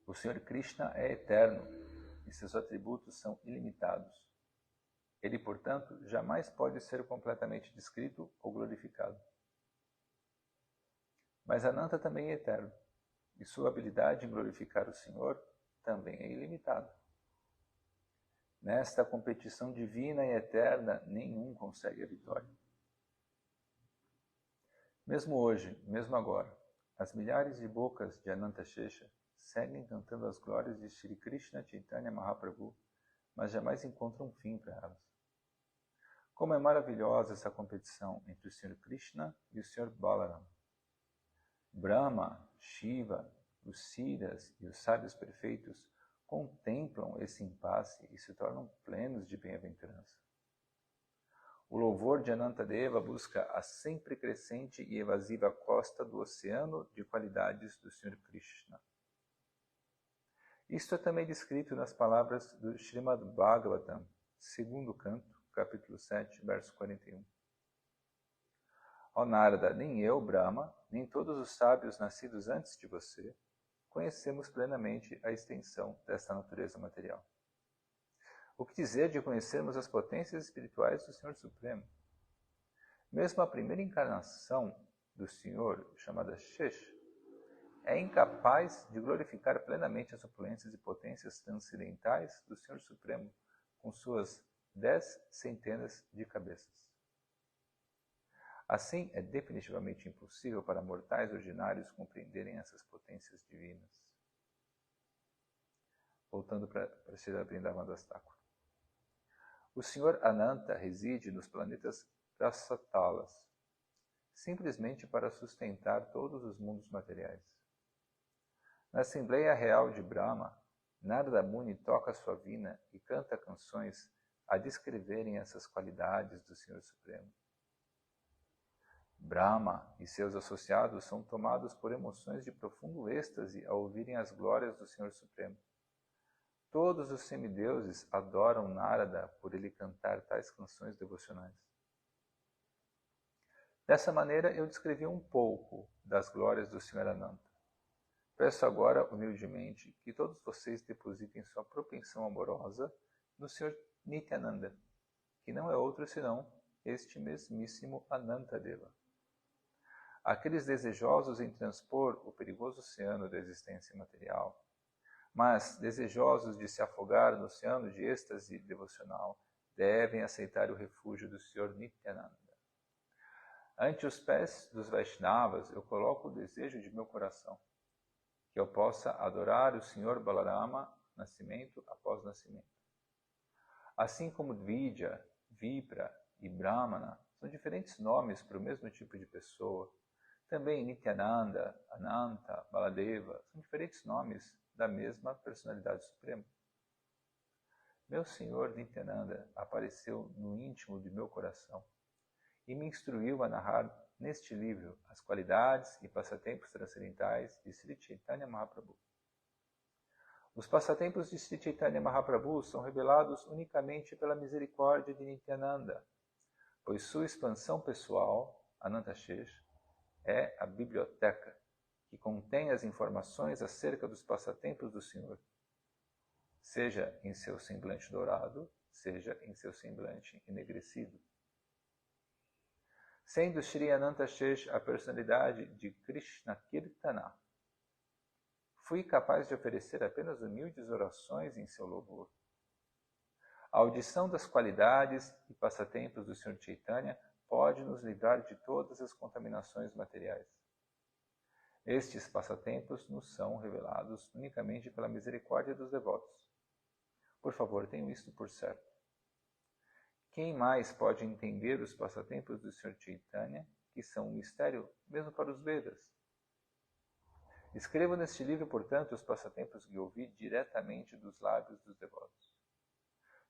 O Senhor Krishna é eterno e seus atributos são ilimitados. Ele, portanto, jamais pode ser completamente descrito ou glorificado. Mas Ananta também é eterno, e sua habilidade em glorificar o Senhor também é ilimitada. Nesta competição divina e eterna, nenhum consegue a vitória. Mesmo hoje, mesmo agora, as milhares de bocas de Ananta Shesha seguem cantando as glórias de Shri Krishna Chaitanya Mahaprabhu, mas jamais encontram um fim para elas. Como é maravilhosa essa competição entre o Sr. Krishna e o Sr. Balaram. Brahma, Shiva, os Siddhas e os sábios perfeitos contemplam esse impasse e se tornam plenos de bem-aventurança. O louvor de Anantadeva busca a sempre crescente e evasiva costa do oceano de qualidades do Sr. Krishna. Isto é também descrito nas palavras do Srimad Bhagavatam, segundo canto, capítulo 7, verso 41. Ó Narada, nem eu, Brahma, nem todos os sábios nascidos antes de você, conhecemos plenamente a extensão desta natureza material. O que dizer de conhecermos as potências espirituais do Senhor Supremo? Mesmo a primeira encarnação do Senhor, chamada Shesh, é incapaz de glorificar plenamente as opulências e potências transcendentais do Senhor Supremo, com suas 10 centenas de cabeças. Assim, é definitivamente impossível para mortais ordinários compreenderem essas potências divinas. Voltando para Srila Vrindavan Das Thakur. O Senhor Ananta reside nos planetas Rasatalas, simplesmente para sustentar todos os mundos materiais. Na Assembleia Real de Brahma, Narada Muni toca sua vina e canta canções a descreverem essas qualidades do Senhor Supremo. Brahma e seus associados são tomados por emoções de profundo êxtase ao ouvirem as glórias do Senhor Supremo. Todos os semideuses adoram Narada por ele cantar tais canções devocionais. Dessa maneira, eu descrevi um pouco das glórias do Senhor Ananta. Peço agora, humildemente, que todos vocês depositem sua propensão amorosa no Sr. Nityananda, que não é outro senão este mesmíssimo Anantadeva. Aqueles desejosos em transpor o perigoso oceano da existência material, mas desejosos de se afogar no oceano de êxtase devocional, devem aceitar o refúgio do Sr. Nityananda. Ante os pés dos Vaishnavas, eu coloco o desejo de meu coração, que eu possa adorar o Sr. Balarama, nascimento após nascimento. Assim como Dvija, Vipra e Brahmana são diferentes nomes para o mesmo tipo de pessoa, também Nityananda, Ananta, Baladeva são diferentes nomes da mesma personalidade suprema. Meu Senhor Nityananda apareceu no íntimo de meu coração e me instruiu a narrar neste livro as qualidades e passatempos transcendentais de Sri Chaitanya Mahaprabhu. Os passatempos de Sri Chaitanya Mahaprabhu são revelados unicamente pela misericórdia de Nityananda, pois sua expansão pessoal, Anantashesh, é a biblioteca que contém as informações acerca dos passatempos do Senhor, seja em seu semblante dourado, seja em seu semblante enegrecido. Sendo Sri Anantashesh a personalidade de Krishna Kirtana, fui capaz de oferecer apenas humildes orações em seu louvor. A audição das qualidades e passatempos do Sr. Chaitanya pode nos livrar de todas as contaminações materiais. Estes passatempos nos são revelados unicamente pela misericórdia dos devotos. Por favor, tenham isto por certo. Quem mais pode entender os passatempos do Sr. Chaitanya, que são um mistério mesmo para os Vedas? Escrevo neste livro, portanto, os passatempos que ouvi diretamente dos lábios dos devotos.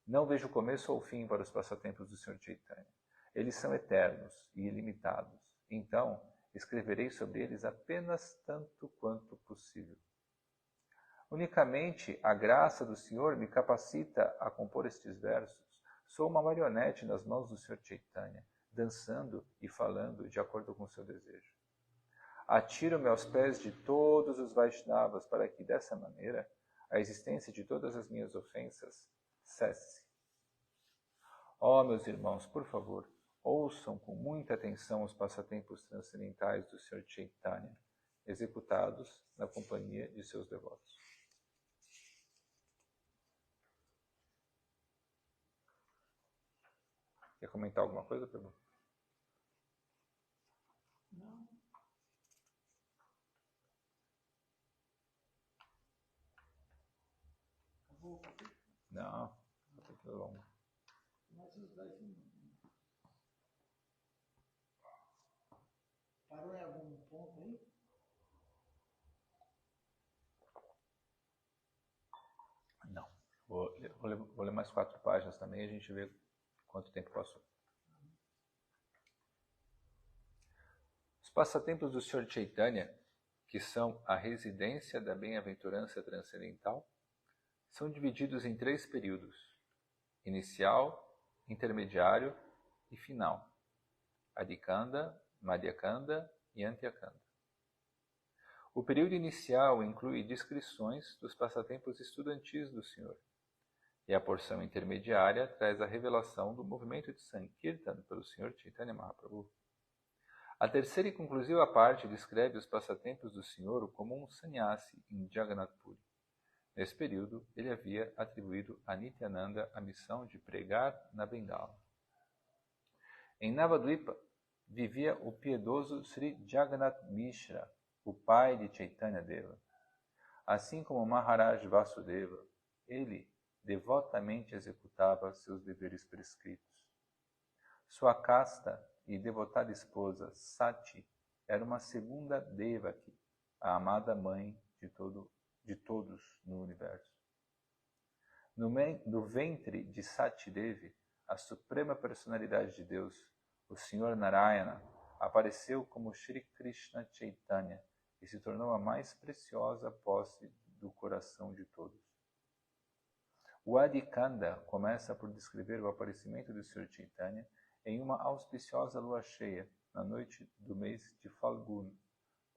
Não vejo começo ou fim para os passatempos do Sr. Chaitanya. Eles são eternos e ilimitados. Então, escreverei sobre eles apenas tanto quanto possível. Unicamente a graça do Senhor me capacita a compor estes versos. Sou uma marionete nas mãos do Sr. Chaitanya, dançando e falando de acordo com seu desejo. Atiro-me aos pés de todos os Vaishnavas para que, dessa maneira, a existência de todas as minhas ofensas cesse. Ó, meus irmãos, por favor, ouçam com muita atenção os passatempos transcendentais do Sr. Chaitanya, executados na companhia de seus devotos. Quer comentar alguma coisa, Prabhu? Não. Acabou. Não, não foi longo. Mas os dois parou em algum ponto aí? Não. Vou ler mais 4 páginas também e a gente vê quanto tempo passou. Os passatempos do Sr. Chaitanya, que são a residência da bem-aventurança transcendental, são divididos em 3 períodos: inicial, intermediário e final: Adikanda, Madhyakanda e Antyakanda. O período inicial inclui descrições dos passatempos estudantis do Senhor, e a porção intermediária traz a revelação do movimento de Sankirtan pelo Sr. Chaitanya Mahaprabhu. A terceira e conclusiva parte descreve os passatempos do Senhor como um sannyasi em Jagannath Puri. Nesse período, ele havia atribuído a Nityananda a missão de pregar na Bengala. Em Navadvipa, vivia o piedoso Sri Jagannath Mishra, o pai de Chaitanya Deva. Assim como Maharaj Vasudeva, ele devotamente executava seus deveres prescritos. Sua casta e devotada esposa, Sati, era uma segunda Devaki, a amada mãe de todos no universo. No ventre de Sati Devi, a suprema personalidade de Deus, o Senhor Narayana, apareceu como Shri Krishna Chaitanya e se tornou a mais preciosa posse do coração de todos. O Adikanda começa por descrever o aparecimento do Sr. Chaitanya em uma auspiciosa lua cheia, na noite do mês de Falgun,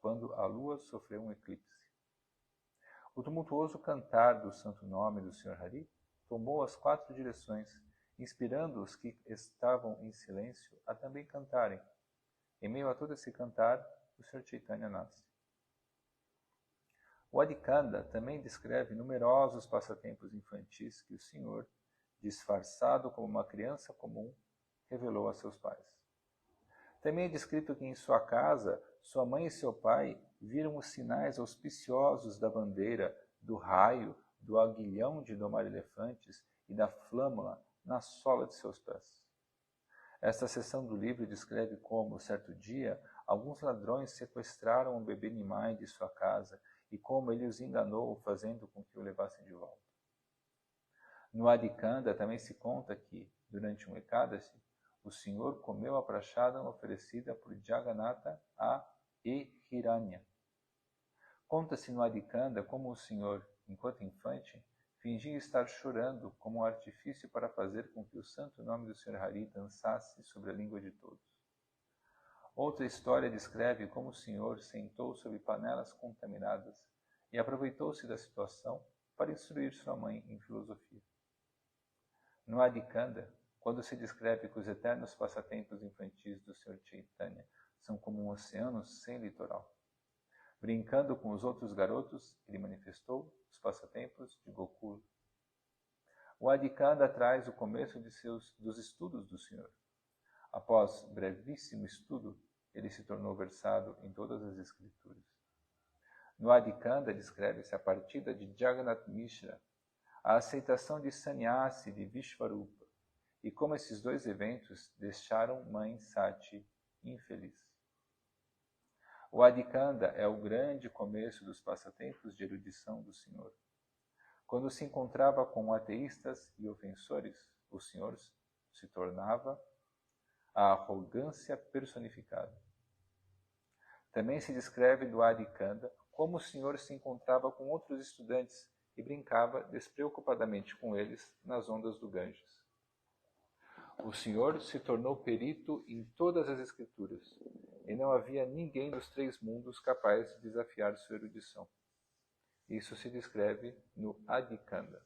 quando a lua sofreu um eclipse. O tumultuoso cantar do santo nome do Sr. Hari tomou as 4 direções, inspirando os que estavam em silêncio a também cantarem. Em meio a todo esse cantar, o Sr. Chaitanya nasce. O Adikanda também descreve numerosos passatempos infantis que o Senhor, disfarçado como uma criança comum, revelou a seus pais. Também é descrito que em sua casa, sua mãe e seu pai viram os sinais auspiciosos da bandeira, do raio, do aguilhão de domar elefantes e da flâmula na sola de seus pés. Esta seção do livro descreve como, certo dia, alguns ladrões sequestraram um bebê Nimai de sua casa e como ele os enganou, fazendo com que o levassem de volta. No Adikanda também se conta que, durante um Ekadasi, o Senhor comeu a prashadam oferecida por Jagannatha a Hiranya. Conta-se no Adikanda como o Senhor, enquanto infante, fingia estar chorando como um artifício para fazer com que o santo nome do Sr. Hari dançasse sobre a língua de todos. Outra história descreve como o Senhor sentou sobre panelas contaminadas e aproveitou-se da situação para instruir sua mãe em filosofia. No Adikanda, quando se descreve que os eternos passatempos infantis do Sr. Chaitanya são como um oceano sem litoral. Brincando com os outros garotos, ele manifestou os passatempos de Gokula. O Adikanda traz o começo dos estudos do Senhor. Após brevíssimo estudo, ele se tornou versado em todas as escrituras. No Adikanda descreve-se a partida de Jagannath Mishra, a aceitação de Sannyasi de Vishvarupa, e como esses 2 eventos deixaram mãe Sati infeliz. O Adikanda é o grande começo dos passatempos de erudição do Senhor. Quando se encontrava com ateístas e ofensores, o Senhor se tornava a arrogância personificada. Também se descreve do Adikanda como o Senhor se encontrava com outros estudantes e brincava despreocupadamente com eles nas ondas do Ganges. O Senhor se tornou perito em todas as escrituras, e não havia ninguém dos 3 mundos capaz de desafiar sua erudição. Isso se descreve no Adikanda.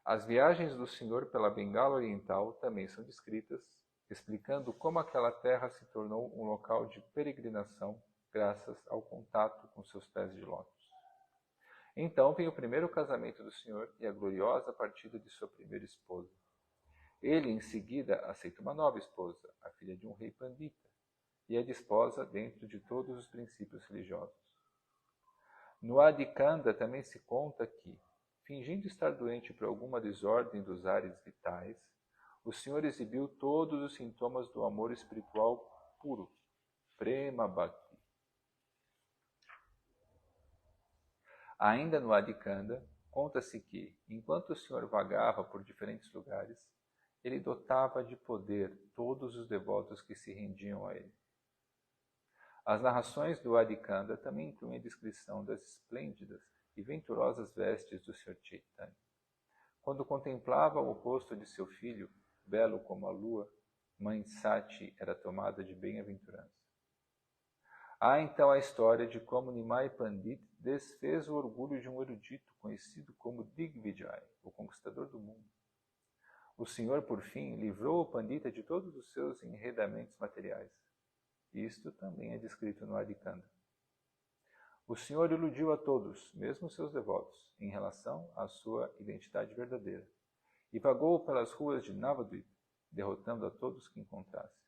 As viagens do Senhor pela Bengala Oriental também são descritas, explicando como aquela terra se tornou um local de peregrinação graças ao contato com seus pés de lótus. Então vem o primeiro casamento do Senhor e a gloriosa partida de sua primeira esposa. Ele, em seguida, aceita uma nova esposa, a filha de um rei pandita, e a desposa dentro de todos os princípios religiosos. No Adikanda também se conta que, fingindo estar doente por alguma desordem dos ares vitais, o Senhor exibiu todos os sintomas do amor espiritual puro, Prema Bhakti. Ainda no Adikanda, conta-se que, enquanto o Senhor vagava por diferentes lugares, ele dotava de poder todos os devotos que se rendiam a ele. As narrações do Adikanda também incluem a descrição das esplêndidas e venturosas vestes do Sr. Chaitanya. Quando contemplava o rosto de seu filho, belo como a lua, mãe Sati era tomada de bem-aventurança. Há então a história de como Nimai Pandit desfez o orgulho de um erudito conhecido como Digvijay, o conquistador do mundo. O Senhor, por fim, livrou o Pandita de todos os seus enredamentos materiais. Isto também é descrito no Adikanda. O Senhor iludiu a todos, mesmo seus devotos, em relação à sua identidade verdadeira, e vagou pelas ruas de Navadvip, derrotando a todos que encontrasse.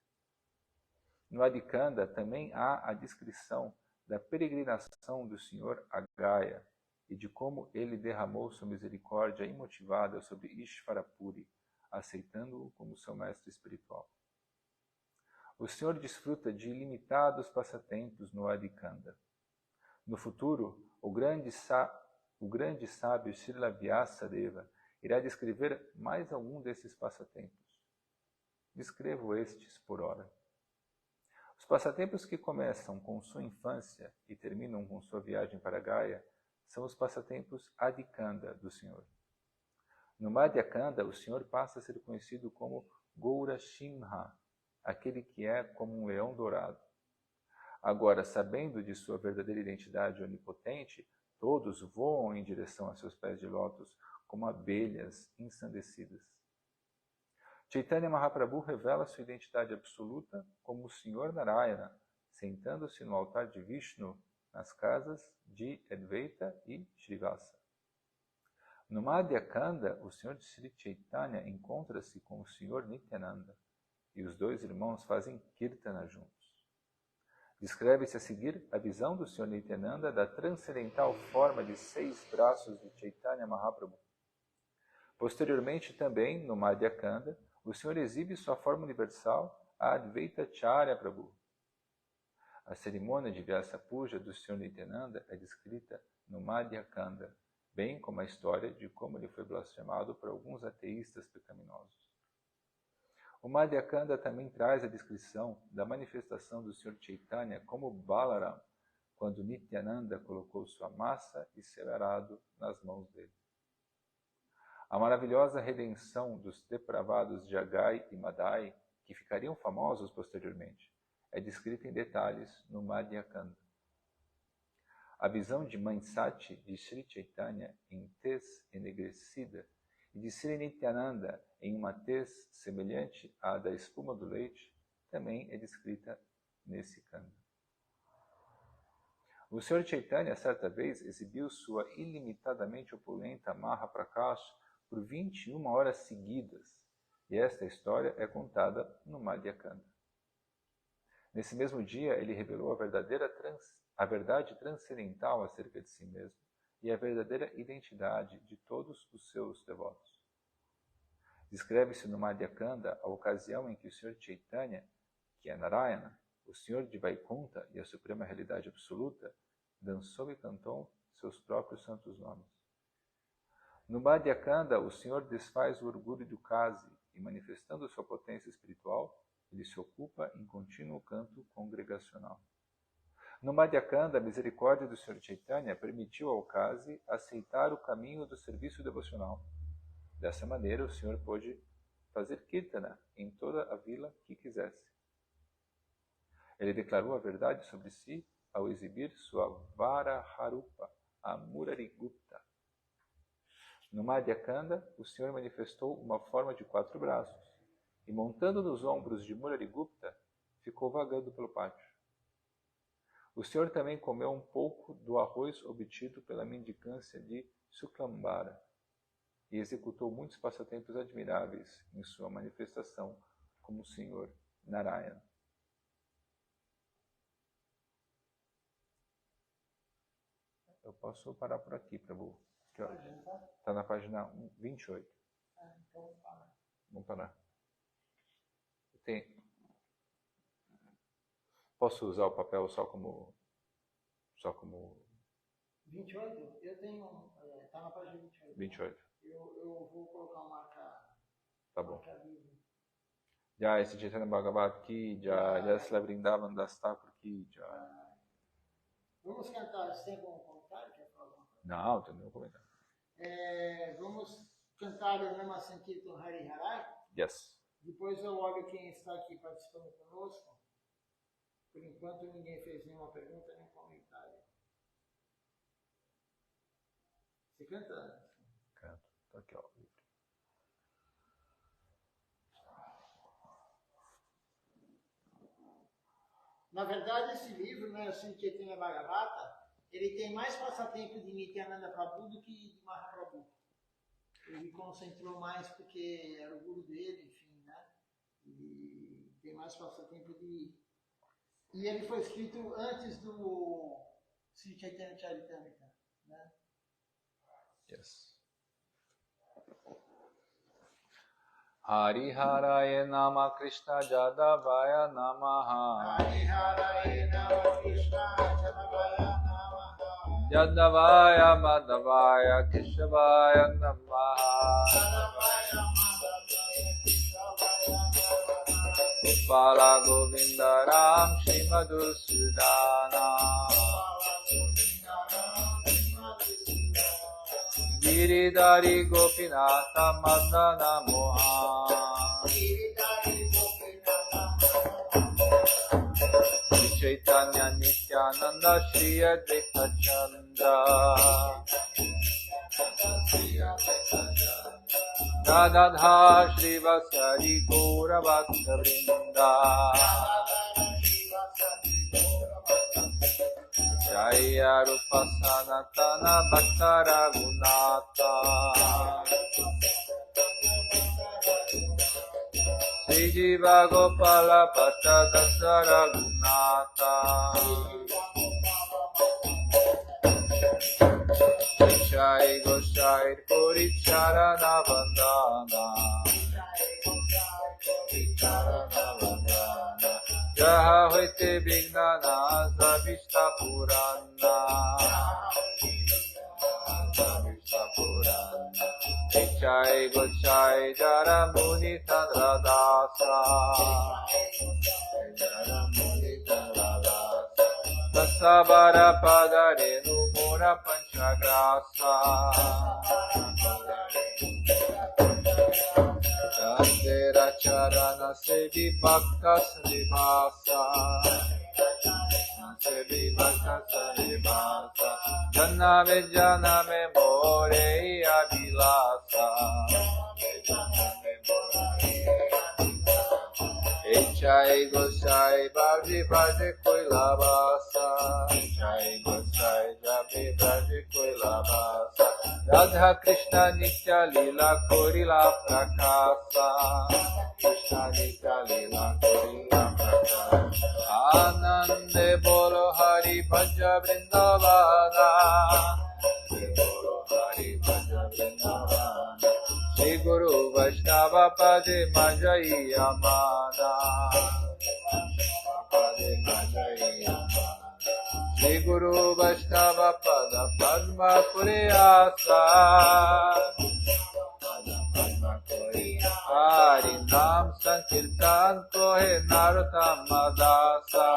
No Adikanda também há a descrição da peregrinação do Senhor a Gaya e de como ele derramou sua misericórdia imotivada sobre Ishvarapuri, aceitando-o como seu mestre espiritual. O Senhor desfruta de ilimitados passatempos no Adikanda. No futuro, o grande sábio Srila Vyasadeva irá descrever mais algum desses passatempos. Descrevo estes por ora. Os passatempos que começam com sua infância e terminam com sua viagem para Gaya são os passatempos Adikanda do Senhor. No Madhyakanda, o Senhor passa a ser conhecido como Gaura Shimha, aquele que é como um leão dourado. Agora, sabendo de sua verdadeira identidade onipotente, Todos voam em direção a seus pés de lótus como abelhas ensandecidas. Chaitanya Mahaprabhu revela sua identidade absoluta como o Senhor Narayana, sentando-se no altar de Vishnu nas casas de Advaita e Shrivasa. No Madhya Kanda, o Senhor Sri Chaitanya encontra-se com o Senhor Nityananda e os dois irmãos fazem Kirtana juntos. Descreve-se a seguir a visão do Senhor Nityananda da transcendental forma de 6 braços de Chaitanya Mahaprabhu. Posteriormente, também, no Madhya Kanda, o Senhor exibe sua forma universal a Advaita Charya Prabhu. A cerimônia de Vyasa Puja do Senhor Nityananda é descrita no Madhya Kanda, bem como a história de como ele foi blasfemado por alguns ateístas pecaminosos. O Madhya Kanda também traz a descrição da manifestação do Senhor Chaitanya como Balaram, quando Nityananda colocou sua massa e seu arado nas mãos dele. A maravilhosa redenção dos depravados Jagai e Madai, que ficariam famosos posteriormente, é descrita em detalhes no Madhya Kanda. A visão de Mãe Sati de Sri Chaitanya em tez enegrecida e de Sri Nityananda em uma tez semelhante à da espuma do leite também é descrita nesse Kanda. O Sr. Chaitanya, certa vez, exibiu sua ilimitadamente opulenta Maha Prakash por 21 horas seguidas, e esta história é contada no Madhya Kanda. Nesse mesmo dia, ele revelou a verdade transcendental acerca de si mesmo e a verdadeira identidade de todos os seus devotos. Descreve-se no Madhya Kanda a ocasião em que o Sr. Chaitanya, que é Narayana, o Senhor de Vaikunta e a Suprema Realidade Absoluta, dançou e cantou seus próprios santos nomes. No Madhya Kanda, o Senhor desfaz o orgulho do Kasi e, manifestando sua potência espiritual, ele se ocupa em contínuo canto congregacional. No Madhya Kanda, a misericórdia do Sr. Chaitanya permitiu ao Kasi aceitar o caminho do serviço devocional. Dessa maneira, o Senhor pôde fazer Kirtana em toda a vila que quisesse. Ele declarou a verdade sobre si ao exibir sua Varaharupa, a Murarigupta. No Madhya Kanda, o Senhor manifestou uma forma de 4 braços e, montando nos ombros de Murarigupta, ficou vagando pelo pátio. O Senhor também comeu um pouco do arroz obtido pela mendicância de Suklambara e executou muitos passatempos admiráveis em sua manifestação como Senhor Narayana. Eu posso parar por aqui, Prabhu. Está na página 28. Então, para. Vamos parar. Posso usar o papel só como 28? Eu tenho. Está na página 28. 28. Eu vou colocar uma marca. Tá bom. Marca livre. Jai Sri Chaitanya Bhagavat Ki Jai, Jai Sri Vrindavan Das Thakur Ki Jai. Vamos cantar. Você tem algum comentário? Quer falar alguma coisa? Não, não tenho nenhum comentário. Vamos cantar o Nama Sankirtan Hari Harai. Yes. Depois eu olho quem está aqui participando conosco. Por enquanto ninguém fez nenhuma pergunta nem comentário. Você canta? Canto. Tá aqui, ó. Na verdade, esse livro, né, o Sri Chaitanya Bhagavata, ele tem mais passatempo de Nityananda Prabhu do que de Mahaprabhu. Ele concentrou mais porque era o guru dele, enfim, né? E tem mais passatempo de... E ele foi escrito antes do Sri Chaitanya Charitamrita, né? Yes. Hariharaya Nama Krishna Jadavaya Namaha. Hariharaya Nama Krishna Jadavaya Namaha. Jadavaya Madhavaya Keshavaya Namaha. Jadavaya Madhavaya Keshavaya Namaha. Gopala Govindaram Shri Madhusudana. Giridhari Gopinatha Madana Mohan. Chaitanya Nityananda Shri Advaita Chandra Radha Shri Vasari Gaura Bhakta Vrinda Jaya Rupa Sanatana Bhakta Raghunatha Sri Jiva Gopala Bhatta Dasa Raghunatha Jai Goshai Puri Charana Vandana Jaha Hoite Vignana Zavishta Purana Jai Goshai Jara Muni Tandra Dasa Tasavara Padarenu Mura Panchagrasa Chandera Charana Sevi Bhakta Salivasa Sevi Bhakta Salivasa Janame More Abhilasa Jai Gosai Bhaji Bhaji Koilabasa Jai Gosai Bhaji Bhaji Koilabasa Radha Krishna Nitya Lila Korila Prakasa Krishna Nitya Lila Korila Prakasa Anande Bolo Hari Bhaja Vrindavana Bolo Hari Bhaja Vrindavana Shri Guru Vaishnava Pade Majai Amana Shri Guru Vaishnava Pada Padma Puriyasa Hari Nam Sankirtan Kohe Narottama Dasa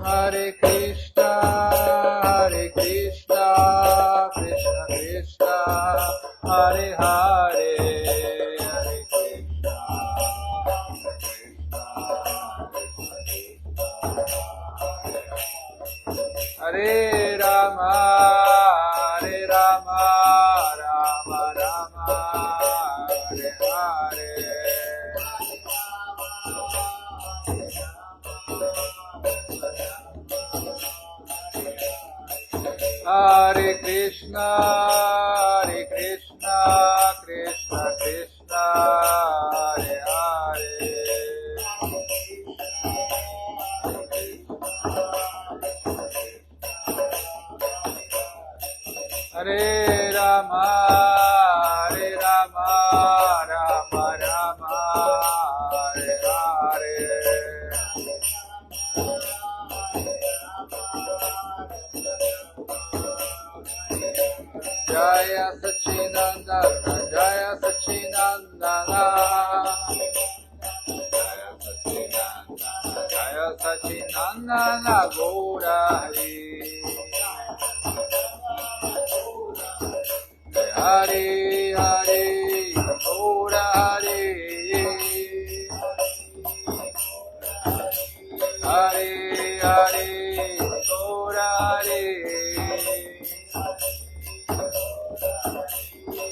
Hare Krishna Krishna Krishna Hare Hare Hare Krishna Hare Rama Rama Rama Hare Hare Hare Krishna Krishna Krishna Hare Hare Hare Rama Rama Rama Hare Hare Jaya Sachinandana Jaya Sachinandana Jaya Sachinandana Gaura Hari Hari Hari Gaura Hari Hari Hari Gaura Hari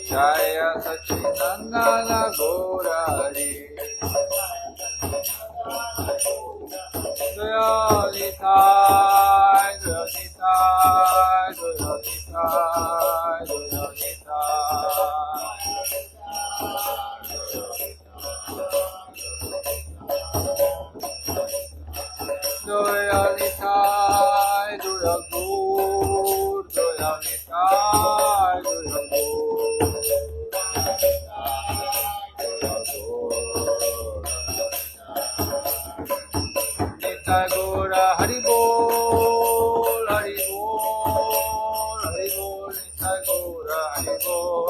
Jaya Sachinandana Gaura Hari Dayanitai Dayanitai Dayanitai Dayanitai Duragur Dayanitai Duragur Nitai Gora Haribol Haribol Haribol Nitai Gora Haribol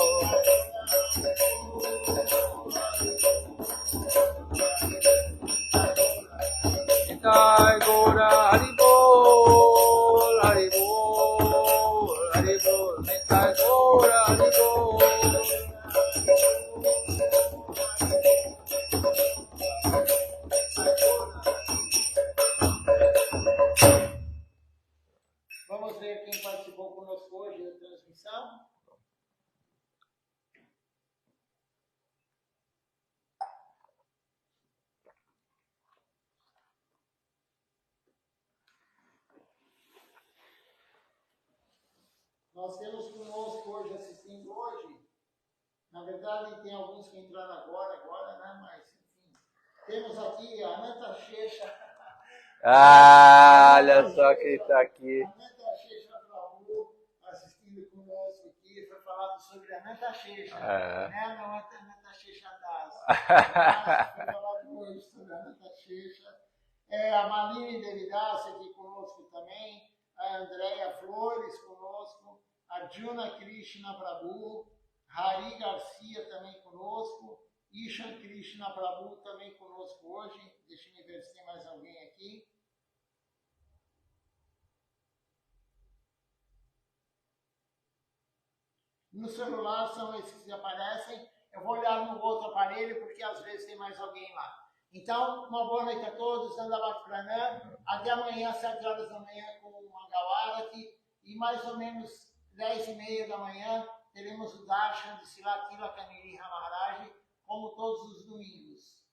Nitai Gora Haribol Haribol Haribol Nitai Gora Haribol Nós temos conosco hoje, assistindo hoje, na verdade tem alguns que entraram agora, né? Mas, enfim. Temos aqui a Ananta Checha. Olha só quem está aqui. A Ananta Checha Prabhu, assistindo conosco aqui, foi falado sobre a Ananta Checha, né? Não a Ananta Checha Das. Foi falado hoje sobre a Ananta Checha. A Malini Devidas aqui conosco também, a Andréia Flores conosco, a Juna Krishna Prabhu, Hari Garcia também conosco, Ishan Krishna Prabhu também conosco hoje. Deixa eu ver se tem mais alguém aqui. No celular são esses que aparecem. Eu vou olhar no outro aparelho porque às vezes tem mais alguém lá. Então, uma boa noite a todos, Dandavat Pranam. Até amanhã, 7 horas da manhã, com o Mangalarati. E mais ou menos 10h30 da manhã, teremos o Darshan de Silatila Kamiri Maharaj, como todos os domingos.